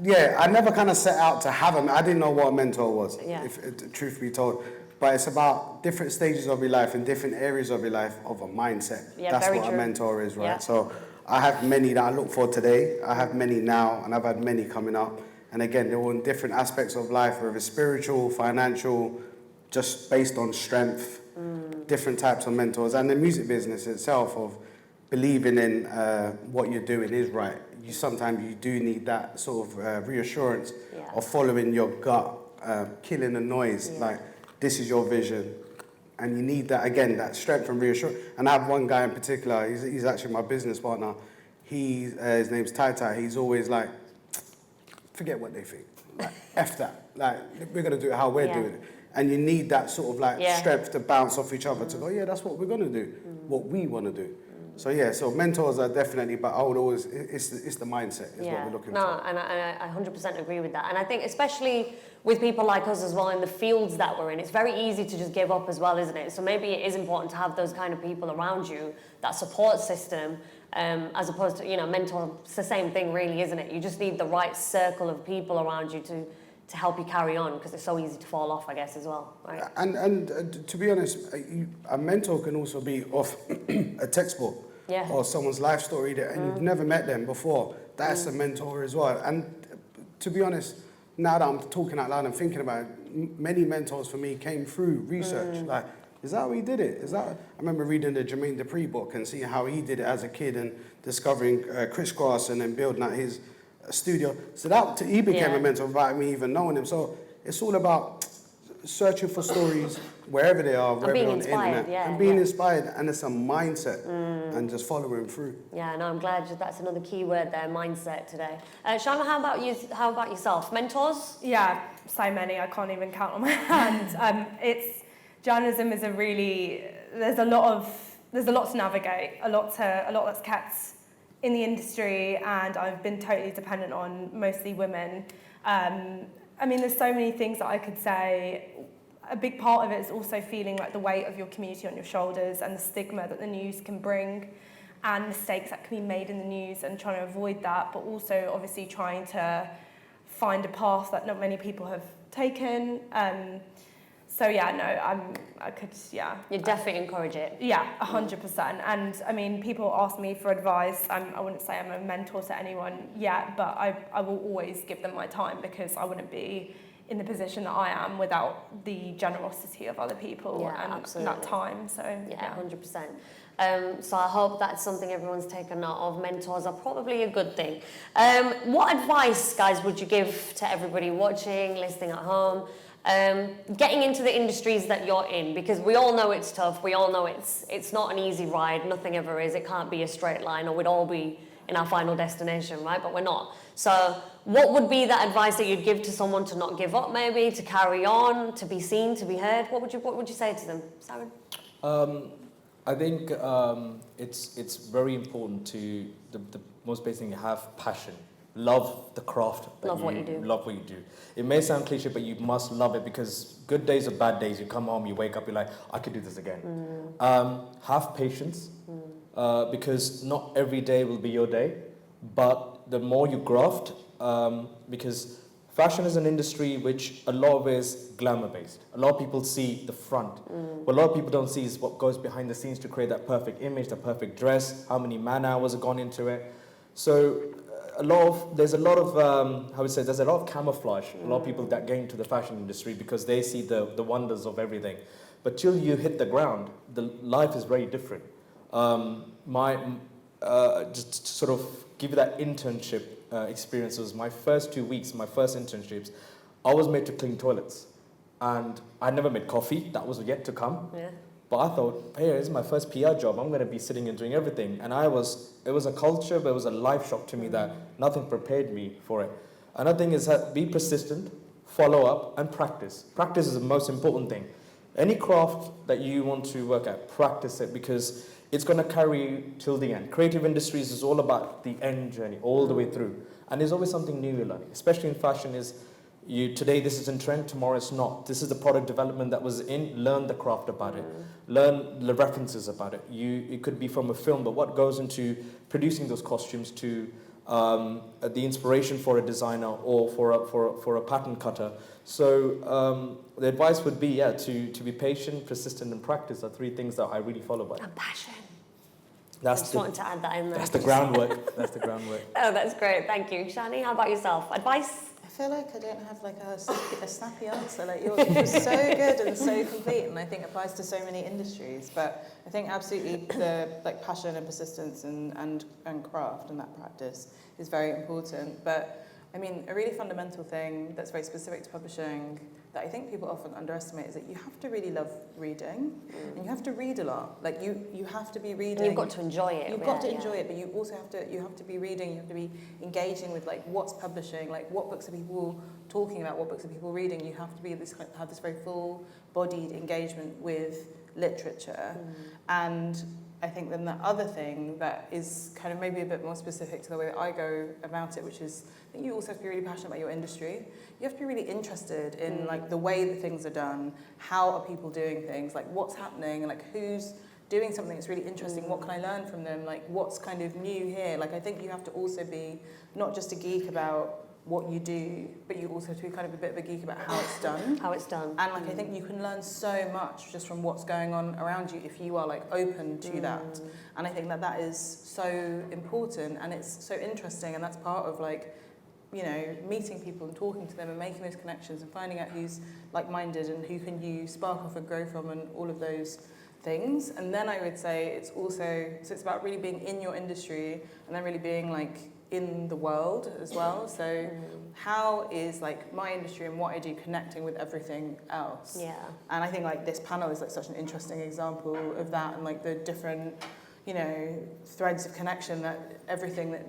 Speaker 4: Yeah, I never kind of set out to have them. I didn't know what a mentor was, if truth be told. But it's about different stages of your life and different areas of your life of a mindset. Yeah, that's what true. A mentor is, right? Yeah. So I have many that I look for today. I have many now, and I've had many coming up. And again, they're all in different aspects of life, whether it's spiritual, financial, just based on strength, different types of mentors. And the music business itself of believing in what you're doing is right. Sometimes you do need that sort of reassurance of following your gut, killing the noise, like this is your vision. And you need that, again, that strength and reassurance. And I have one guy in particular, he's actually my business partner. His name's Tai Tai. He's always like, forget what they think. Like, F that. Like, we're going to do it how we're doing it. And you need that sort of like strength to bounce off each other to go, yeah, that's what we're going to do, what we want to do. So yeah, so mentors are definitely, but I would always, it's the mindset is what we're looking for.
Speaker 1: No, and I 100% agree with that. And I think especially with people like us as well in the fields that we're in, it's very easy to just give up as well, isn't it? So maybe it is important to have those kind of people around you, that support system, as opposed to, mentor, it's the same thing really, isn't it? You just need the right circle of people around you to help you carry on, because it's so easy to fall off, I guess, as well, right?
Speaker 4: And to be honest, a mentor can also be off a textbook or someone's life story and you've never met them before. That's a mentor as well. And to be honest, now that I'm talking out loud and thinking about it, many mentors for me came through research. Like, is that how he did it? I remember reading the Jermaine Dupri book and seeing how he did it as a kid and discovering crisscross and then building out his studio. So he became a mentor without me even knowing him. So it's all about searching for stories wherever they are, wherever on the internet, and being inspired. And it's a mindset and just following through. Yeah,
Speaker 1: no, I'm glad that's another key word there, mindset today. Shayma, how about you? How about yourself? Mentors?
Speaker 5: Yeah, so many. I can't even count on my hand. Journalism is there's a lot to navigate, a lot that's kept in the industry, and I've been totally dependent on mostly women. There's so many things that I could say. A big part of it is also feeling like the weight of your community on your shoulders and the stigma that the news can bring and mistakes that can be made in the news and trying to avoid that, but also obviously trying to find a path that not many people have taken.
Speaker 1: You'd definitely encourage it.
Speaker 5: Yeah, 100%. And people ask me for advice. I wouldn't say I'm a mentor to anyone yet, but I will always give them my time, because I wouldn't be in the position that I am without the generosity of other people and that time. So yeah,
Speaker 1: 100%. So I hope that's something everyone's taken note of. Mentors are probably a good thing. What advice, guys, would you give to everybody watching, listening at home? Getting into the industries that you're in, because we all know it's tough, we all know it's not an easy ride, nothing ever is, it can't be a straight line, or we'd all be in our final destination, right? But we're not. So what would be that advice that you'd give to someone to not give up, maybe, to carry on, to be seen, to be heard? What would you say to them, Saran?
Speaker 2: I think it's very important to, the most basic thing, have passion. Love the craft.
Speaker 1: Love what you do.
Speaker 2: Love what you do. It may sound cliche, but you must love it, because good days or bad days, you come home, you wake up, you're like, I could do this again. Have patience, because not every day will be your day, but the more you graft, because fashion is an industry which a lot of it is glamour-based. A lot of people see the front. What a lot of people don't see is what goes behind the scenes to create that perfect image, the perfect dress, how many man-hours have gone into it. So there's a lot of camouflage. A lot of people that get into the fashion industry because they see the wonders of everything. But till you hit the ground, the life is very different. Just to sort of give you that internship experiences, my first 2 weeks, my first internships, I was made to clean toilets. And I never made coffee, that was yet to come.
Speaker 1: Yeah.
Speaker 2: But I thought, hey, this is my first PR job, I'm going to be sitting and doing everything. And it was a culture, but it was a life shock to me that nothing prepared me for it. Another thing is be persistent, follow up, and practice. Practice is the most important thing. Any craft that you want to work at, practice it, because it's going to carry you till the end. Creative industries is all about the end journey, all the way through. And there's always something new you're learning, especially in fashion. Today this is in trend, tomorrow it's not. This is the product development that was in, learn the craft about it. Learn the references about it. It could be from a film, but what goes into producing those costumes, to the inspiration for a designer or for a pattern cutter. So the advice would be, to be patient, persistent, and practice are 3 things that I really follow by.
Speaker 1: And passion.
Speaker 2: I
Speaker 1: just wanted to add that in there.
Speaker 2: That's the groundwork. That's the groundwork.
Speaker 1: Oh, that's great. Thank you. Shani, how about yourself? Advice?
Speaker 3: I feel like I don't have like a snappy answer. Like you're so good and so complete, and I think applies to so many industries. But I think absolutely the like passion and persistence and craft and that practice is very important. But I mean, a really fundamental thing that's very specific to publishing that I think people often underestimate is that you have to really love reading, and you have to read a lot. Like you have to be reading.
Speaker 1: And you've got to enjoy it.
Speaker 3: You've got to enjoy it, but you also have to be reading. You have to be engaging with like what's publishing, like what books are people talking about, what books are people reading. You have to be have this very full-bodied engagement with literature, and I think then the other thing that is kind of maybe a bit more specific to the way that I go about it, which is I think you also have to be really passionate about your industry. You have to be really interested in like the way that things are done, how are people doing things, like what's happening, like who's doing something that's really interesting, what can I learn from them, like what's kind of new here. Like I think you have to also be not just a geek about what you do, but you also have to be kind of a bit of a geek about how it's done.
Speaker 1: How it's done.
Speaker 3: And like I think you can learn so much just from what's going on around you if you are like open to that. And I think that that is so important and it's so interesting, and that's part of like, you know, meeting people and talking to them and making those connections and finding out who's like-minded and who can you spark off and grow from and all of those things. And then I would say it's also, so it's about really being in your industry and then really being like in the world as well. So how is like my industry and what I do connecting with everything else?
Speaker 1: Yeah.
Speaker 3: And I think like this panel is like such an interesting example of that, and like the different, you know, threads of connection that everything that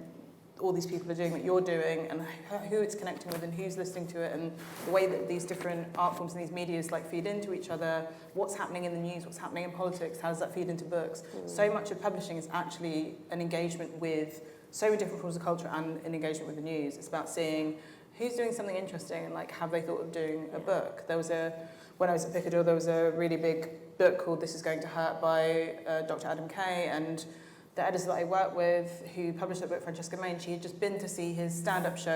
Speaker 3: all these people are doing that you're doing, and who it's connecting with and who's listening to it, and the way that these different art forms and these medias like feed into each other, what's happening in the news, what's happening in politics, how does that feed into books. So much of publishing is actually an engagement with so many different forms of culture and an engagement with the news. It's about seeing who's doing something interesting and like have they thought of doing a book. There was when I was at Pickador, there was a really big book called This Is Going to Hurt by Dr. Adam Kay, and the editor that I worked with who published that book, Francesca Main, she had just been to see his stand-up show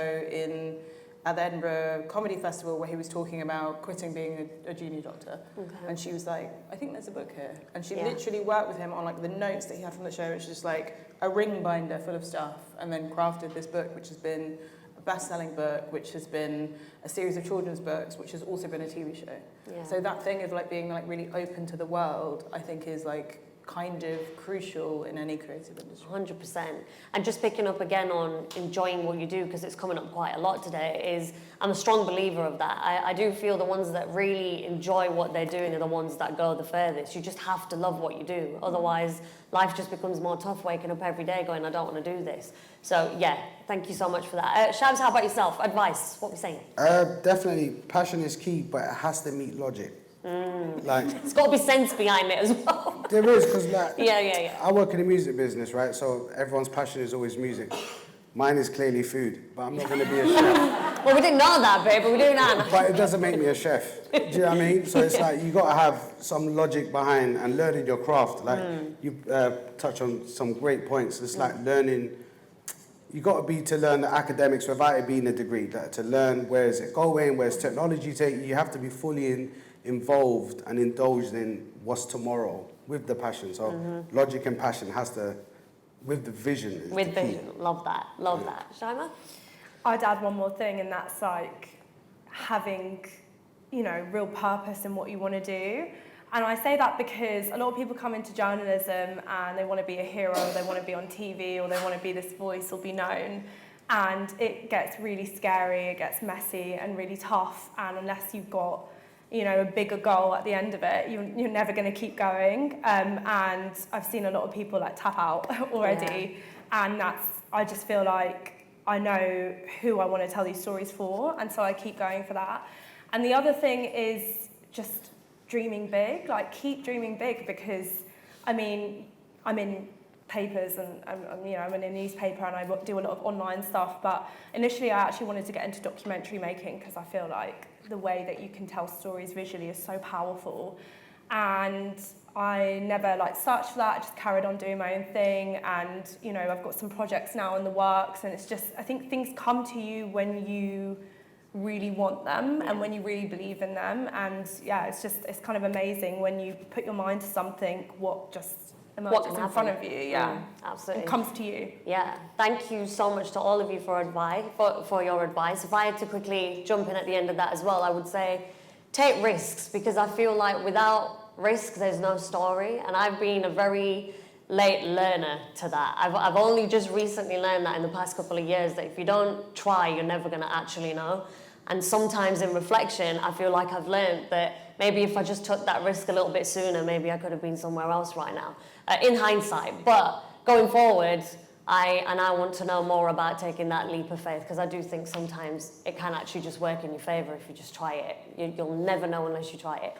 Speaker 3: at the Edinburgh Comedy Festival where he was talking about quitting being a junior doctor. Okay. And she was like, I think there's a book here. And she literally worked with him on like the notes that he had from the show, which is just like a ring binder full of stuff, and then crafted this book, which has been a best-selling book, which has been a series of children's books, which has also been a TV show. Yeah. So that thing of like being like really open to the world, I think is like kind of crucial in any creative industry.
Speaker 1: 100%. And just picking up again on enjoying what you do, because it's coming up quite a lot today, is I'm a strong believer of that. I do feel the ones that really enjoy what they're doing are the ones that go the furthest. You just have to love what you do. Otherwise, life just becomes more tough waking up every day going, I don't want to do this. So yeah, thank you so much for that. Shabz, how about yourself? Advice, what are we saying?
Speaker 4: Definitely, passion is key, but it has to meet logic. Like,
Speaker 1: it's got to be sense behind it as well.
Speaker 4: There is, because like,
Speaker 1: yeah.
Speaker 4: I work in the music business, right? So everyone's passion is always music. Mine is clearly food, but I'm not going to be a chef.
Speaker 1: Well, we didn't know that, babe, but we do now.
Speaker 4: But it doesn't make me a chef. Do you know what I mean? So it's like you got to have some logic behind and learning your craft. Like you touch on some great points. It's like learning. You got to be to learn the academics without it being a degree. Like, to learn where is it going, where's technology taking. You have to be fully involved and indulged in what's tomorrow with the passion. So logic and passion has to, with the vision.
Speaker 1: With vision, love that, love that. Shayma?
Speaker 5: I'd add one more thing, and that's like having, you know, real purpose in what you want to do. And I say that because a lot of people come into journalism and they want to be a hero, they want to be on TV, or they want to be this voice or be known. And it gets really scary, it gets messy and really tough. And unless you've got, you know, a bigger goal at the end of it, you're never going to keep going. And I've seen a lot of people like tap out already. Yeah. And I just feel like I know who I want to tell these stories for. And so I keep going for that. And the other thing is just dreaming big, like keep dreaming big, because I mean, I'm in papers and I'm in a newspaper and I do a lot of online stuff, but initially I actually wanted to get into documentary making because I feel like the way that you can tell stories visually is so powerful. And I never searched for that, I just carried on doing my own thing, and you know, I've got some projects now in the works, and it's just, I think things come to you when you really want them and when you really believe in them. And yeah, it's kind of amazing when you put your mind to something, what just emerges
Speaker 1: can
Speaker 5: in front
Speaker 1: happen.
Speaker 5: of you, yeah.
Speaker 1: Absolutely.
Speaker 5: And comes to you.
Speaker 1: Yeah, thank you so much to all of you for your advice. If I had to quickly jump in at the end of that as well, I would say take risks, because I feel like without risk, there's no story. And I've been a very late learner to that. I've only just recently learned that in the past couple of years, that if you don't try, you're never going to actually know. And sometimes in reflection, I feel like I've learned that maybe if I just took that risk a little bit sooner, maybe I could have been somewhere else right now, in hindsight. But going forward, I want to know more about taking that leap of faith, because I do think sometimes it can actually just work in your favour if you just try it. You'll never know unless you try it.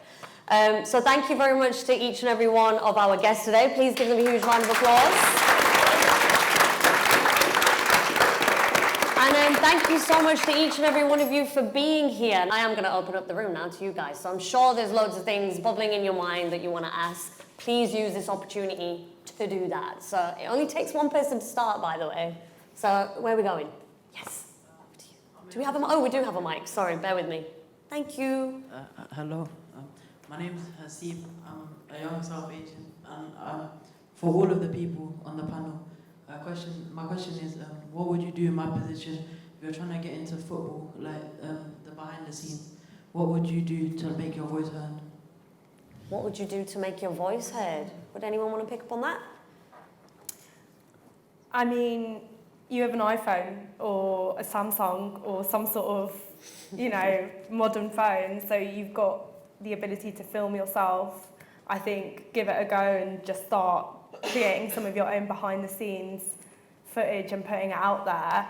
Speaker 1: So thank you very much to each and every one of our guests today. Please give them a huge round of applause. And thank you so much to each and every one of you for being here. And I am going to open up the room now to you guys. So I'm sure there's loads of things bubbling in your mind that you want to ask. Please use this opportunity to do that. So it only takes one person to start, by the way. So where are we going? Yes. Do we have a mic? Oh, we do have a mic. Sorry, bear with me. Thank you.
Speaker 6: Hello. My name is Hasib. I'm a young South Asian. And for all of the people on the panel, my question is, what would you do in my position if you're trying to get into football, like the behind the scenes? What would you do to make your voice heard?
Speaker 1: What would you do to make your voice heard? Would anyone want to pick up on that?
Speaker 5: I mean, you have an iPhone or a Samsung or some sort of, modern phone, so you've got the ability to film yourself. I think give it a go and just start creating some of your own behind the scenes footage and putting it out there,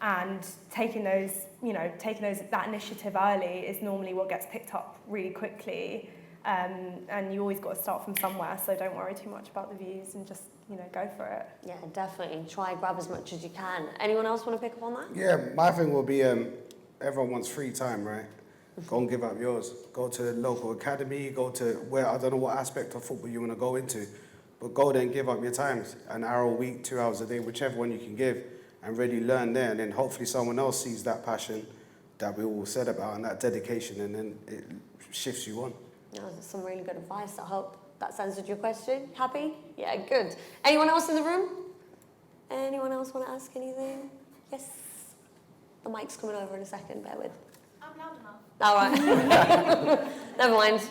Speaker 5: and taking that initiative early is normally what gets picked up really quickly. And you always got to start from somewhere, so don't worry too much about the views and just go for it.
Speaker 1: Yeah, definitely. Try grab as much as you can. Anyone else want to pick up on that?
Speaker 4: Yeah, my thing will be everyone wants free time, right? Go and give up yours. Go to the local academy, go to where, I don't know what aspect of football you want to go into, but go there and give up your times. An hour a week, 2 hours a day, whichever one you can give, and really learn there. And then hopefully someone else sees that passion that we all said about and that dedication, and then it shifts you on.
Speaker 1: No, that's some really good advice. I hope that's answered your question. Happy? Yeah, good. Anyone else in the room? Anyone else want to ask anything? Yes? The mic's coming over in a second, bear with.
Speaker 7: I'm loud enough.
Speaker 1: All right. Never mind.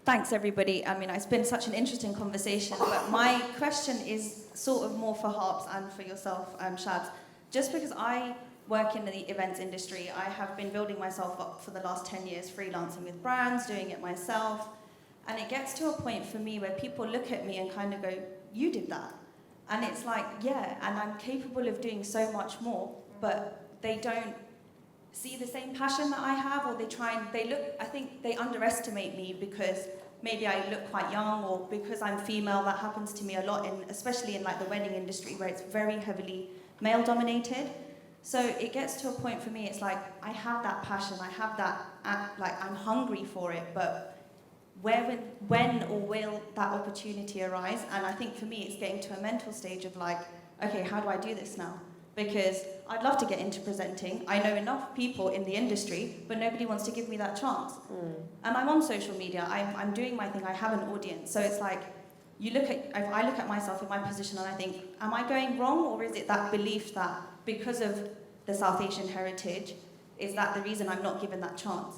Speaker 7: Thanks, everybody. I mean, it's been such an interesting conversation, but my question is sort of more for Harpz and for yourself, Shabz. Just because I work in the events industry, I have been building myself up for the last 10 years, freelancing with brands, doing it myself, and it gets to a point for me where people look at me and kind of go, you did that. And it's like, yeah, and I'm capable of doing so much more, but they don't see the same passion that I have, or I think they underestimate me because maybe I look quite young, or because I'm female. That happens to me a lot, especially in like the wedding industry where it's very heavily male dominated. So it gets to a point for me, it's like, I have that passion, I have that, I'm hungry for it, but when or will that opportunity arise? And I think for me, it's getting to a mental stage of like, okay, how do I do this now? Because I'd love to get into presenting. I know enough people in the industry, but nobody wants to give me that chance. And I'm on social media, I'm doing my thing, I have an audience. So it's like, I look at myself in my position and I think, am I going wrong? Or is it that belief that because of the South Asian heritage, is that the reason I'm not given that chance?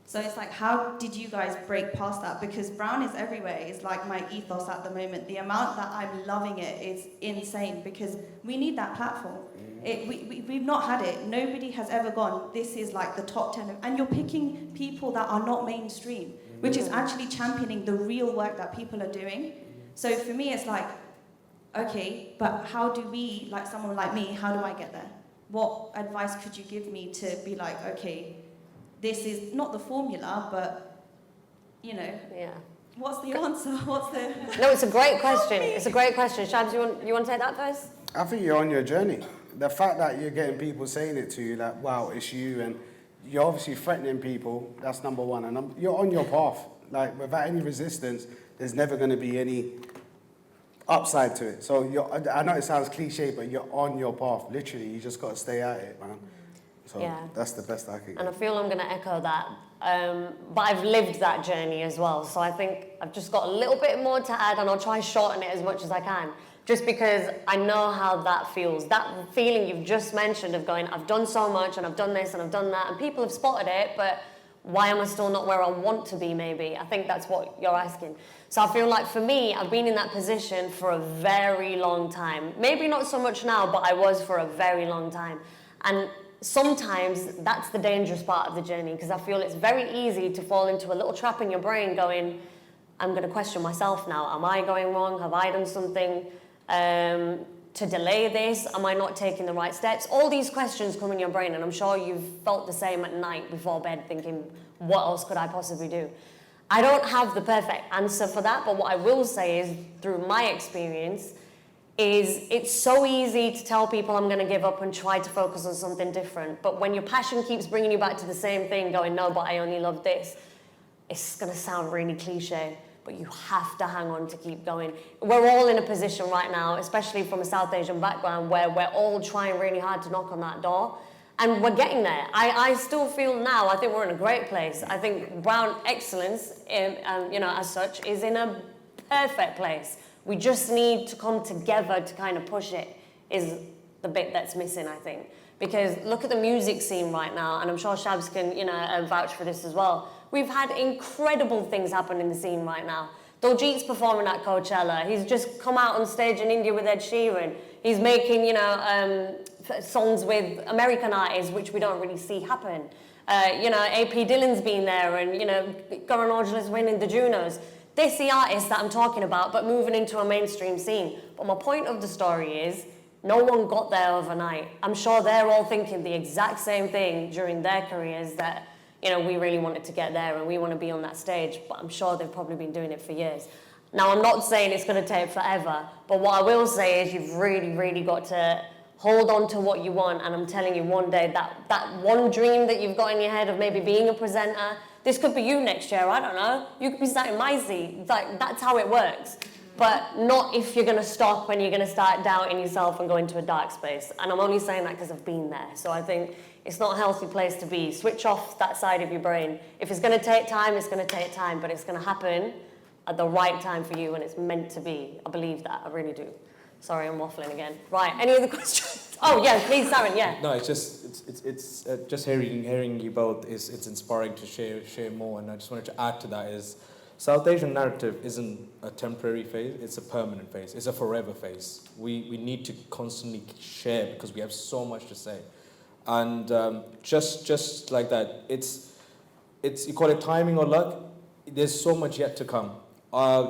Speaker 7: So it's like, how did you guys break past that? Because brown is everywhere. It's like my ethos at the moment. The amount that I'm loving it is insane, because we need that platform. We've not had it. Nobody has ever gone, this is like the top 10. And you're picking people that are not mainstream, which is actually championing the real work that people are doing. So for me, it's like, okay, but how do we, like someone like me, how do I get there? What advice could you give me to be like, okay, this is not the formula, but,
Speaker 1: Yeah.
Speaker 7: What's the answer?
Speaker 1: No, it's a great question. It's a great question. Shabz, you want to take that first?
Speaker 4: I think you're on your journey. The fact that you're getting people saying it to you, like, wow, it's you, and you're obviously threatening people, that's number one. And you're on your path. Like, without any resistance, there's never going to be any upside to it. So I know it sounds cliche, but you're on your path. Literally, you just got to stay at it, man. So
Speaker 1: Yeah.
Speaker 4: that's the best I could
Speaker 1: And I
Speaker 4: get.
Speaker 1: feel I'm going to echo that. But I've lived that journey as well. So I think I've just got a little bit more to add, and I'll try shorten it as much as I can. Just because I know how that feels. That feeling you've just mentioned of going, I've done so much and I've done this and I've done that, and people have spotted it, but why am I still not where I want to be, maybe? I think that's what you're asking. So I feel like for me, I've been in that position for a very long time. Maybe not so much now, but I was for a very long time. And sometimes that's the dangerous part of the journey, because I feel it's very easy to fall into a little trap in your brain going, I'm going to question myself now. Am I going wrong? Have I done something to delay this? Am I not taking the right steps? All these questions come in your brain, and I'm sure you've felt the same at night before bed, thinking, what else could I possibly do? I don't have the perfect answer for that, but what I will say is, through my experience, is it's so easy to tell people I'm going to give up and try to focus on something different. But when your passion keeps bringing you back to the same thing, going, no, but I only love this, it's going to sound really cliche, but you have to hang on to keep going. We're all in a position right now, especially from a South Asian background, where we're all trying really hard to knock on that door. And we're getting there. I still feel now, I think we're in a great place. I think Brown excellence, as such, is in a perfect place. We just need to come together to kind of push it, is the bit that's missing, I think. Because look at the music scene right now, and I'm sure Shabz can, vouch for this as well. We've had incredible things happen in the scene right now. Diljit's performing at Coachella. He's just come out on stage in India with Ed Sheeran. He's making, songs with American artists, which we don't really see happen. AP Dylan's been there, and, Gaurav Aujla's winning the Junos. Desi artists that I'm talking about, but moving into a mainstream scene. But my point of the story is, no one got there overnight. I'm sure they're all thinking the exact same thing during their careers, that, we really wanted to get there and we want to be on that stage, but I'm sure they've probably been doing it for years. Now, I'm not saying it's going to take forever, but what I will say is you've really, really got to hold on to what you want, and I'm telling you, one day, that one dream that you've got in your head of maybe being a presenter, this could be you next year, I don't know. You could be sat in my seat. Like, that's how it works. But not if you're going to stop and you're going to start doubting yourself and go into a dark space. And I'm only saying that because I've been there. So I think it's not a healthy place to be. Switch off that side of your brain. If it's going to take time, it's going to take time, but it's going to happen at the right time for you when it's meant to be. I believe that, I really do. Sorry, I'm waffling again. Right, any other questions? Oh, yeah, please, Saran, yeah.
Speaker 2: No, it's just hearing you both it's inspiring to share more, and I just wanted to add to that is South Asian narrative isn't a temporary phase, it's a permanent phase, it's a forever phase. We need to constantly share because we have so much to say. And just like that, it's you call it timing or luck, there's so much yet to come.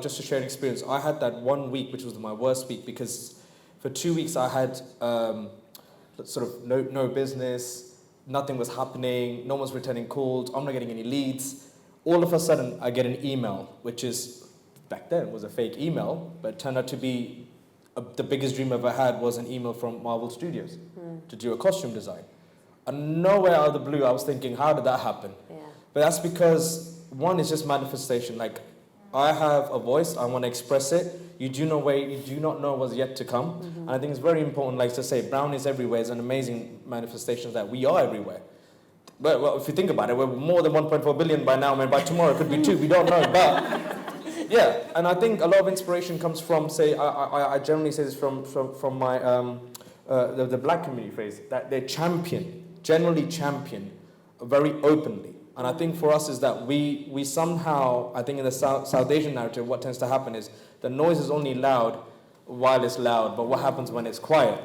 Speaker 2: Just to share an experience, I had that 1 week, which was my worst week, because for 2 weeks I had sort of no business, nothing was happening, no one's returning calls, I'm not getting any leads. All of a sudden, I get an email, which is, back then, was a fake email, but it turned out to be the biggest dream I've ever had was an email from Marvel Studios to do a costume design. And nowhere out of the blue, I was thinking, how did that happen?
Speaker 1: Yeah.
Speaker 2: But that's because, one, is just manifestation. Like, I have a voice, I want to express it. You do not know what's yet to come. And I think it's very important, like to say, Brown is everywhere is an amazing manifestation that we are everywhere. But well, if you think about it, we're more than 1.4 billion by now. I mean, by tomorrow it could be 2, we don't know. But yeah, and I think a lot of inspiration comes from, say, I generally say this from my, the black community phrase, that they generally champion very openly. And I think for us is that we somehow, I think in the South Asian narrative, what tends to happen is the noise is only loud while it's loud, but what happens when it's quiet?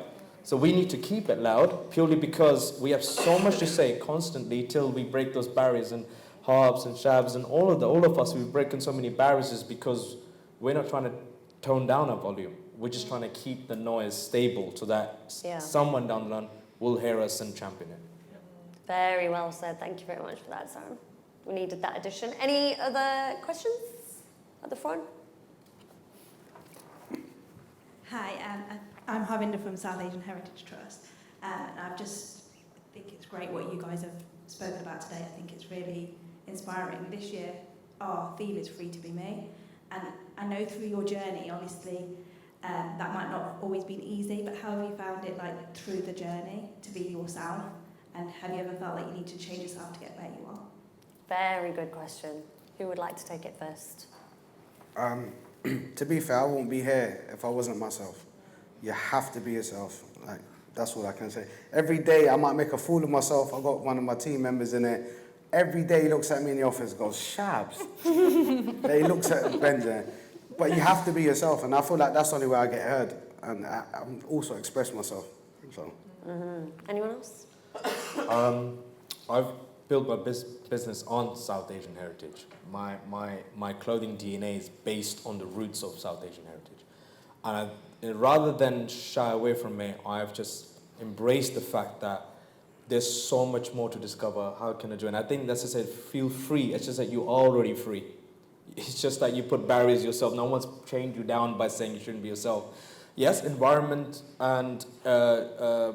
Speaker 2: So we need to keep it loud purely because we have so much to say constantly till we break those barriers. And Harpz and Shabz and all of us, we've broken so many barriers is because we're not trying to tone down our volume. We're just trying to keep the noise stable so that someone down the line will hear us and champion it.
Speaker 1: Very well said. Thank you very much for that, Saran. We needed that addition. Any other questions at the front?
Speaker 8: Hi, I'm Harvinder from South Asian Heritage Trust, and I think it's great what you guys have spoken about today. I think it's really inspiring. This year, our theme is Free to Be Me, and I know through your journey, obviously, that might not have always been easy, but how have you found it, like, through the journey to be yourself? And have you ever felt like you need to change yourself to get where you are?
Speaker 1: Very good question. Who would like to take it first?
Speaker 4: To be fair, I won't be here if I wasn't myself. You have to be yourself. Like, that's all I can say. Every day I might make a fool of myself. I got one of my team members in it. Every day he looks at me in the office and goes, Shabz. He looks at Benja. But you have to be yourself, and I feel like that's the only way I get heard. And I'm also express myself. So.
Speaker 1: Anyone else?
Speaker 2: I've built my business on South Asian heritage. My clothing DNA is based on the roots of South Asian heritage. And rather than shy away from it, I've just embraced the fact that there's so much more to discover. How can I do it? And I think that's just it, feel free. It's just that you're already free. It's just that you put barriers yourself. No one's chained you down by saying you shouldn't be yourself. Yes, environment and our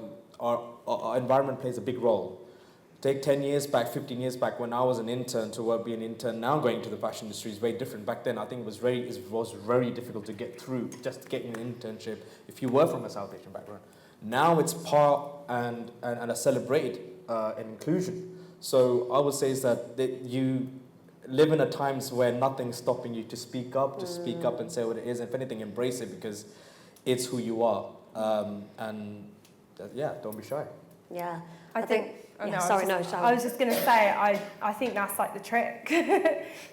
Speaker 2: environment plays a big role. Take 10 years back, 15 years back, when I was an intern to be an intern, now going to the fashion industry is very different. Back then, I think it was very difficult to get through, just getting an internship if you were from a South Asian background. Now it's part and a celebrated inclusion. So I would say is that you live in a times where nothing's stopping you to speak up, and say what it is. If anything, embrace it because it's who you are. Don't be shy.
Speaker 1: Yeah.
Speaker 5: I think.
Speaker 1: I
Speaker 5: was just going to say, I think that's like the trick,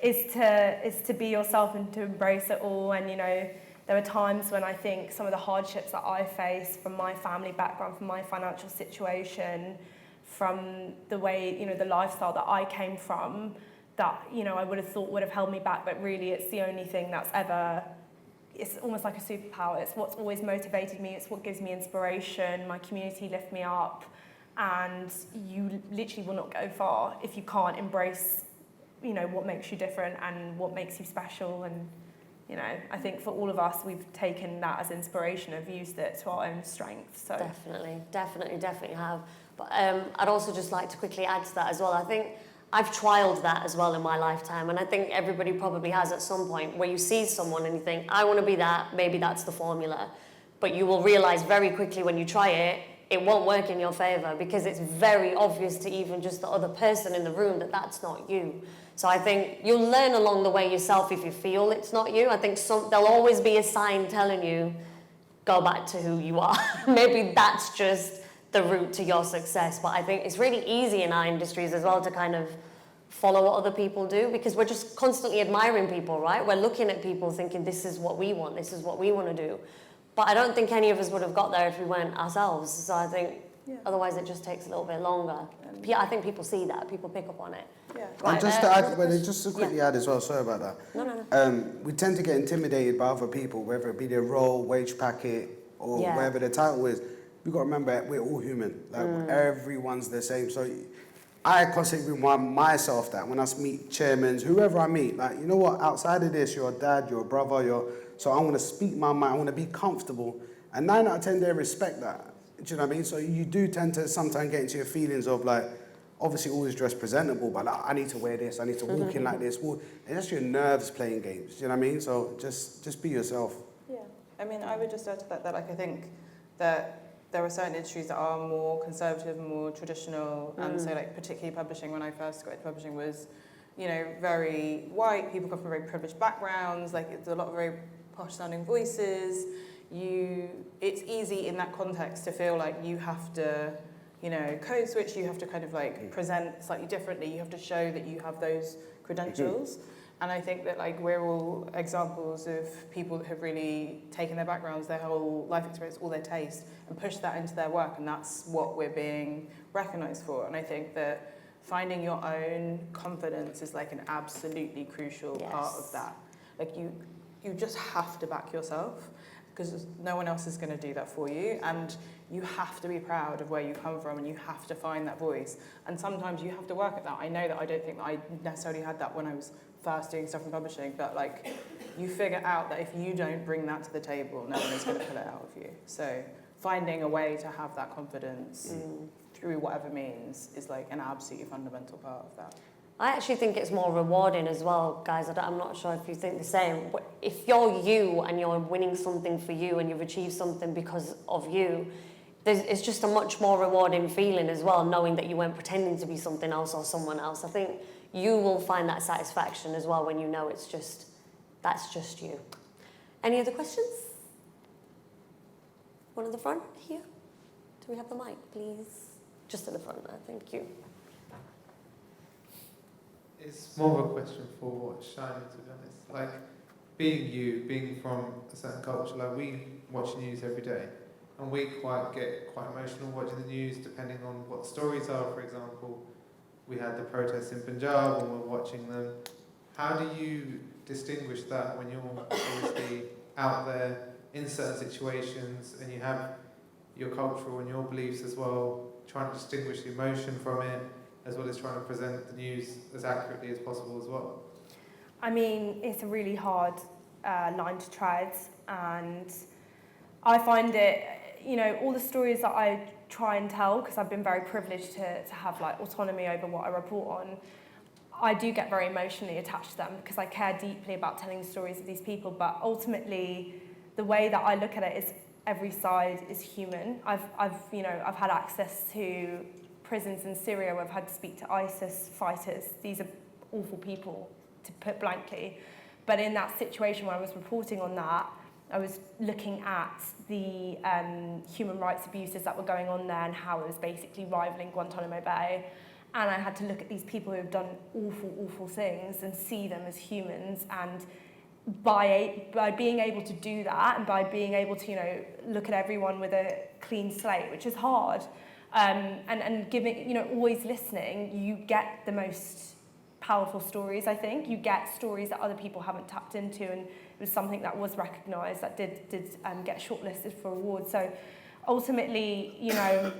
Speaker 5: is to be yourself and to embrace it all. And, you know, there were times when I think some of the hardships that I faced from my family background, from my financial situation, from the way, you know, the lifestyle that I came from, that, you know, I would have thought would have held me back, but really it's the only thing that's ever, it's almost like a superpower. It's what's always motivated me. It's what gives me inspiration. My community lift me up. And you literally will not go far if you can't embrace, you know, what makes you different and what makes you special. And, you know, I think for all of us, we've taken that as inspiration, have used it to our own strength. So
Speaker 1: Definitely have. But I'd also just like to quickly add to that as well. I think I've trialed that as well in my lifetime, and I think everybody probably has at some point, where you see someone and you think, I want to be that, maybe that's the formula. But you will realise very quickly when you try it, it won't work in your favour, because it's very obvious to even just the other person in the room that that's not you. So I think you'll learn along the way yourself if you feel it's not you. I think there'll always be a sign telling you, go back to who you are. Maybe that's just the route to your success. But I think it's really easy in our industries as well to kind of follow what other people do, because we're just constantly admiring people, right? We're looking at people thinking, this is what we want, this is what we want to do. But I don't think any of us would have got there if we weren't ourselves. So I think otherwise it just takes a little bit longer. I think people see that, people pick up on it.
Speaker 3: Yeah.
Speaker 4: And just to quickly add as well, sorry about that.
Speaker 1: No.
Speaker 4: We tend to get intimidated by other people, whether it be their role, wage packet, or whatever their title is. We've got to remember, we're all human. Like, everyone's the same. So I constantly remind myself that when I meet chairmen, whoever I meet, like, you know what, outside of this, you're a dad, you're a brother, so I want to speak my mind, I want to be comfortable. And 9 out of 10, they respect that. Do you know what I mean? So you do tend to sometimes get into your feelings of, like, obviously always dress presentable, but like, I need to wear this, I need to walk in like this. And that's your nerves playing games. Do you know what I mean? So just be yourself.
Speaker 3: Yeah. I mean, I would just add to that, like, I think that there are certain industries that are more conservative and more traditional. And so, like, particularly publishing, when I first got into publishing, was, you know, very white. People come from very privileged backgrounds. Like, it's a lot of very posh sounding voices. It's easy in that context to feel like you have to, you know, code switch, you have to kind of like present slightly differently, you have to show that you have those credentials. And I think that, like, we're all examples of people that have really taken their backgrounds, their whole life experience, all their taste, and pushed that into their work, and that's what we're being recognised for. And I think that finding your own confidence is like an absolutely crucial part of that. Like, you just have to back yourself, because no one else is going to do that for you, and you have to be proud of where you come from, and you have to find that voice. And sometimes you have to work at that. I know that I don't think that I necessarily had that when I was first doing stuff in publishing, but, like, you figure out that if you don't bring that to the table, no one is going to pull it out of you. So finding a way to have that confidence through whatever means is, like, an absolutely fundamental part of that.
Speaker 1: I actually think it's more rewarding as well, guys. I'm not sure if you think the same. If you're you and you're winning something for you and you've achieved something because of you, it's just a much more rewarding feeling as well, knowing that you weren't pretending to be something else or someone else. I think you will find that satisfaction as well when you know that's just you. Any other questions? One at the front here. Do we have the mic, please? Just at the front there, thank you.
Speaker 9: It's more of a question for Shayma, to be honest. Like, being from a certain culture, like we watch news every day, and we get quite emotional watching the news, depending on what the stories are. For example, we had the protests in Punjab, and we're watching them. How do you distinguish that when you're obviously out there in certain situations, and you have your cultural and your beliefs as well, trying to distinguish the emotion from it, as well as trying to present the news as accurately as possible as well?
Speaker 5: I mean, it's a really hard line to tread, and I find it, you know, all the stories that I try and tell, because I've been very privileged to have like autonomy over what I report on, I do get very emotionally attached to them because I care deeply about telling the stories of these people. But ultimately, the way that I look at it is every side is human. I've had access to prisons in Syria where I've had to speak to ISIS fighters. These are awful people, to put blankly. But in that situation where I was reporting on that, I was looking at the human rights abuses that were going on there and how it was basically rivaling Guantanamo Bay. And I had to look at these people who have done awful, awful things and see them as humans. And by being able to do that, and by being able to, you know, look at everyone with a clean slate, which is hard, and giving, you know, always listening, you get the most powerful stories, I think. You get stories that other people haven't tapped into, and it was something that was recognised, that did get shortlisted for awards. So ultimately, you know,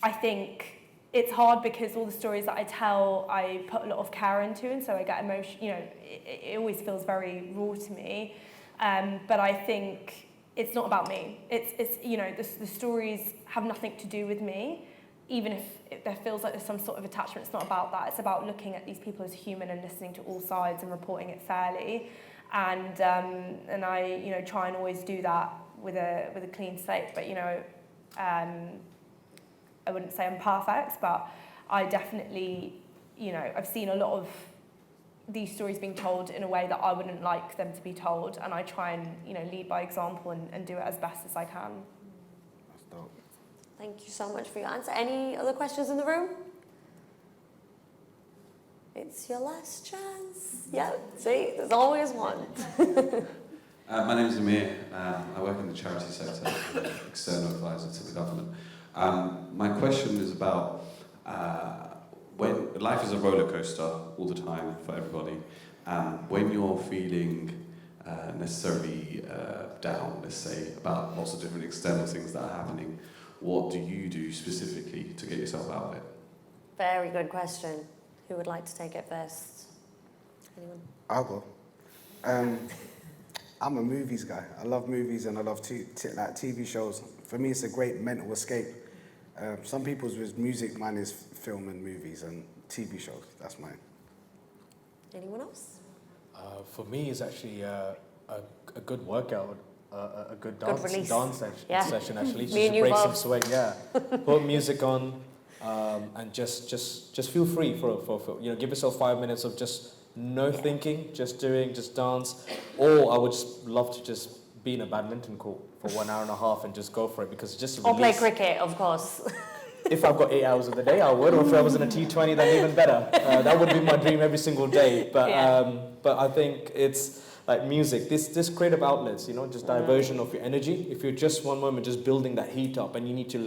Speaker 5: I think it's hard because all the stories that I tell, I put a lot of care into, and so I get emotion. You know, it always feels very raw to me. But I think it's not about me. It's you know, the stories have nothing to do with me. Even if there feels like there's some sort of attachment, it's not about that. It's about looking at these people as human and listening to all sides and reporting it fairly. And I, you know, try and always do that with a clean slate. But you know, I wouldn't say I'm perfect, but I definitely, you know, I've seen a lot of these stories being told in a way that I wouldn't like them to be told, and I try and, you know, lead by example and do it as best as I can.
Speaker 4: That's dope.
Speaker 1: Thank you so much for your answer. Any other questions in the room? It's your last chance. Yeah, see, there's always one.
Speaker 10: My name is Amir. I work in the charity sector, I'm an external advisor to the government. My question is about when life is a roller coaster all the time for everybody. When you're feeling necessarily down, let's say, about lots of different external things that are happening, what do you do specifically to get yourself out of it?
Speaker 1: Very good question. Who would like to take it first? Anyone?
Speaker 4: I'll go. I'm a movies guy. I love movies and I love like TV shows. For me, it's a great mental escape. Some people's with music, mine is film and movies and TV shows. That's mine.
Speaker 1: Anyone else?
Speaker 2: For me, it's actually a good workout, a good
Speaker 1: Good release.
Speaker 2: dance session actually, just
Speaker 1: Me
Speaker 2: to
Speaker 1: and you
Speaker 2: break some
Speaker 1: both.
Speaker 2: sweat. Yeah, put music on, and just feel free for you know, give yourself 5 minutes of just no thinking, just dance. Or I would just love to just be in a badminton court for 1 hour and a half and just go for it, because it's just a
Speaker 1: Or play
Speaker 2: release.
Speaker 1: cricket, of course.
Speaker 2: If I've got 8 hours of the day, I would. Or if I was in a T20, then even better. That would be my dream every single day. But but I think it's like music, this creative outlets, you know, just diversion of your energy. If you're just one moment just building that heat up and you need to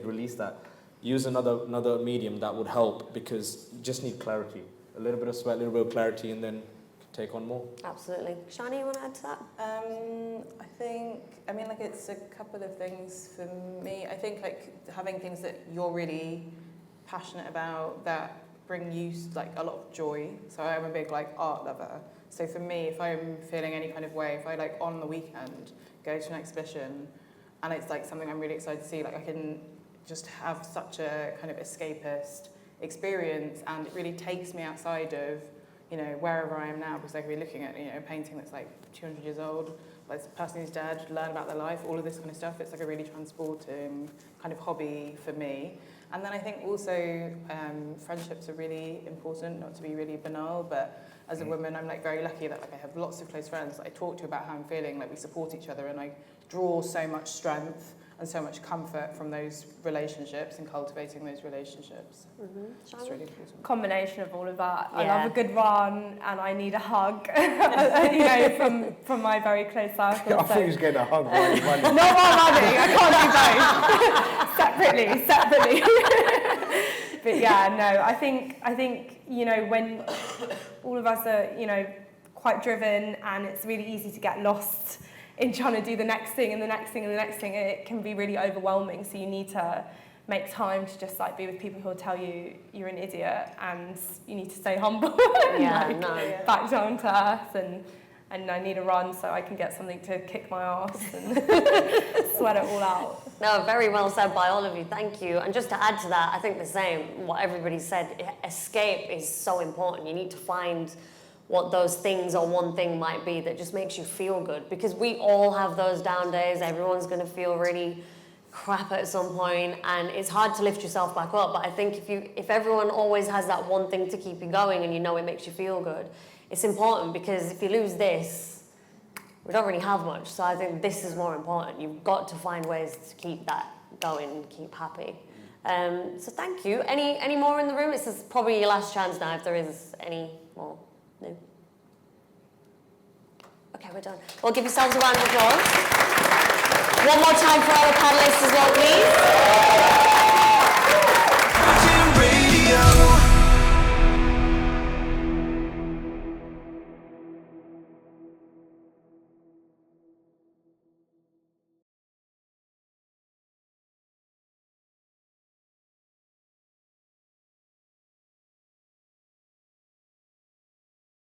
Speaker 2: release that, use another medium that would help, because you just need clarity. A little bit of sweat, a little bit of clarity, and then take on more.
Speaker 1: Absolutely. Kishani, you want to add to that?
Speaker 3: I think, I mean, like, it's a couple of things for me. I think, like, having things that you're really passionate about that bring you, like, a lot of joy. So I'm a big, like, art lover. So for me, if I'm feeling any kind of way, if I, like, on the weekend go to an exhibition and it's, like, something I'm really excited to see, like, I can just have such a kind of escapist experience, and it really takes me outside of you know, wherever I am now, because I could be looking at, you know, a painting that's like 200 years old, like this person who's dead, learn about their life, all of this kind of stuff. It's like a really transporting kind of hobby for me. And then I think also friendships are really important, not to be really banal, but as a woman, I'm like very lucky that like I have lots of close friends that I talk to about how I'm feeling, like we support each other, and I draw so much strength and so much comfort from those relationships and cultivating those relationships. It's really important.
Speaker 5: Combination of all of that. I
Speaker 1: Yeah.
Speaker 5: love a good run, and I need a hug, you know, from my very close circle.
Speaker 4: I thought you was getting a hug while you're running.
Speaker 5: Not while running, I can't do both. separately. But yeah, no, I think, you know, when all of us are, you know, quite driven, and it's really easy to get lost in trying to do the next thing and the next thing and the next thing, it can be really overwhelming. So you need to make time to just like be with people who will tell you you're an idiot, and you need to stay humble.
Speaker 1: Yeah,
Speaker 5: like,
Speaker 1: no.
Speaker 5: back down to earth, and I need a run so I can get something to kick my ass and sweat it all out.
Speaker 1: No, very well said by all of you. Thank you. And just to add to that, I think the same, what everybody said, escape is so important. You need to find what those things or one thing might be that just makes you feel good, because we all have those down days. Everyone's going to feel really crap at some point, and it's hard to lift yourself back up. But I think if everyone always has that one thing to keep you going, and you know it makes you feel good, it's important, because if you lose this, we don't really have much. So I think this is more important. You've got to find ways to keep that going and keep happy. So thank you. Any more in the room? This is probably your last chance now, if there is any more. No? Okay, we're done. Well, give yourselves a round of applause. One more time for our panelists as well, please.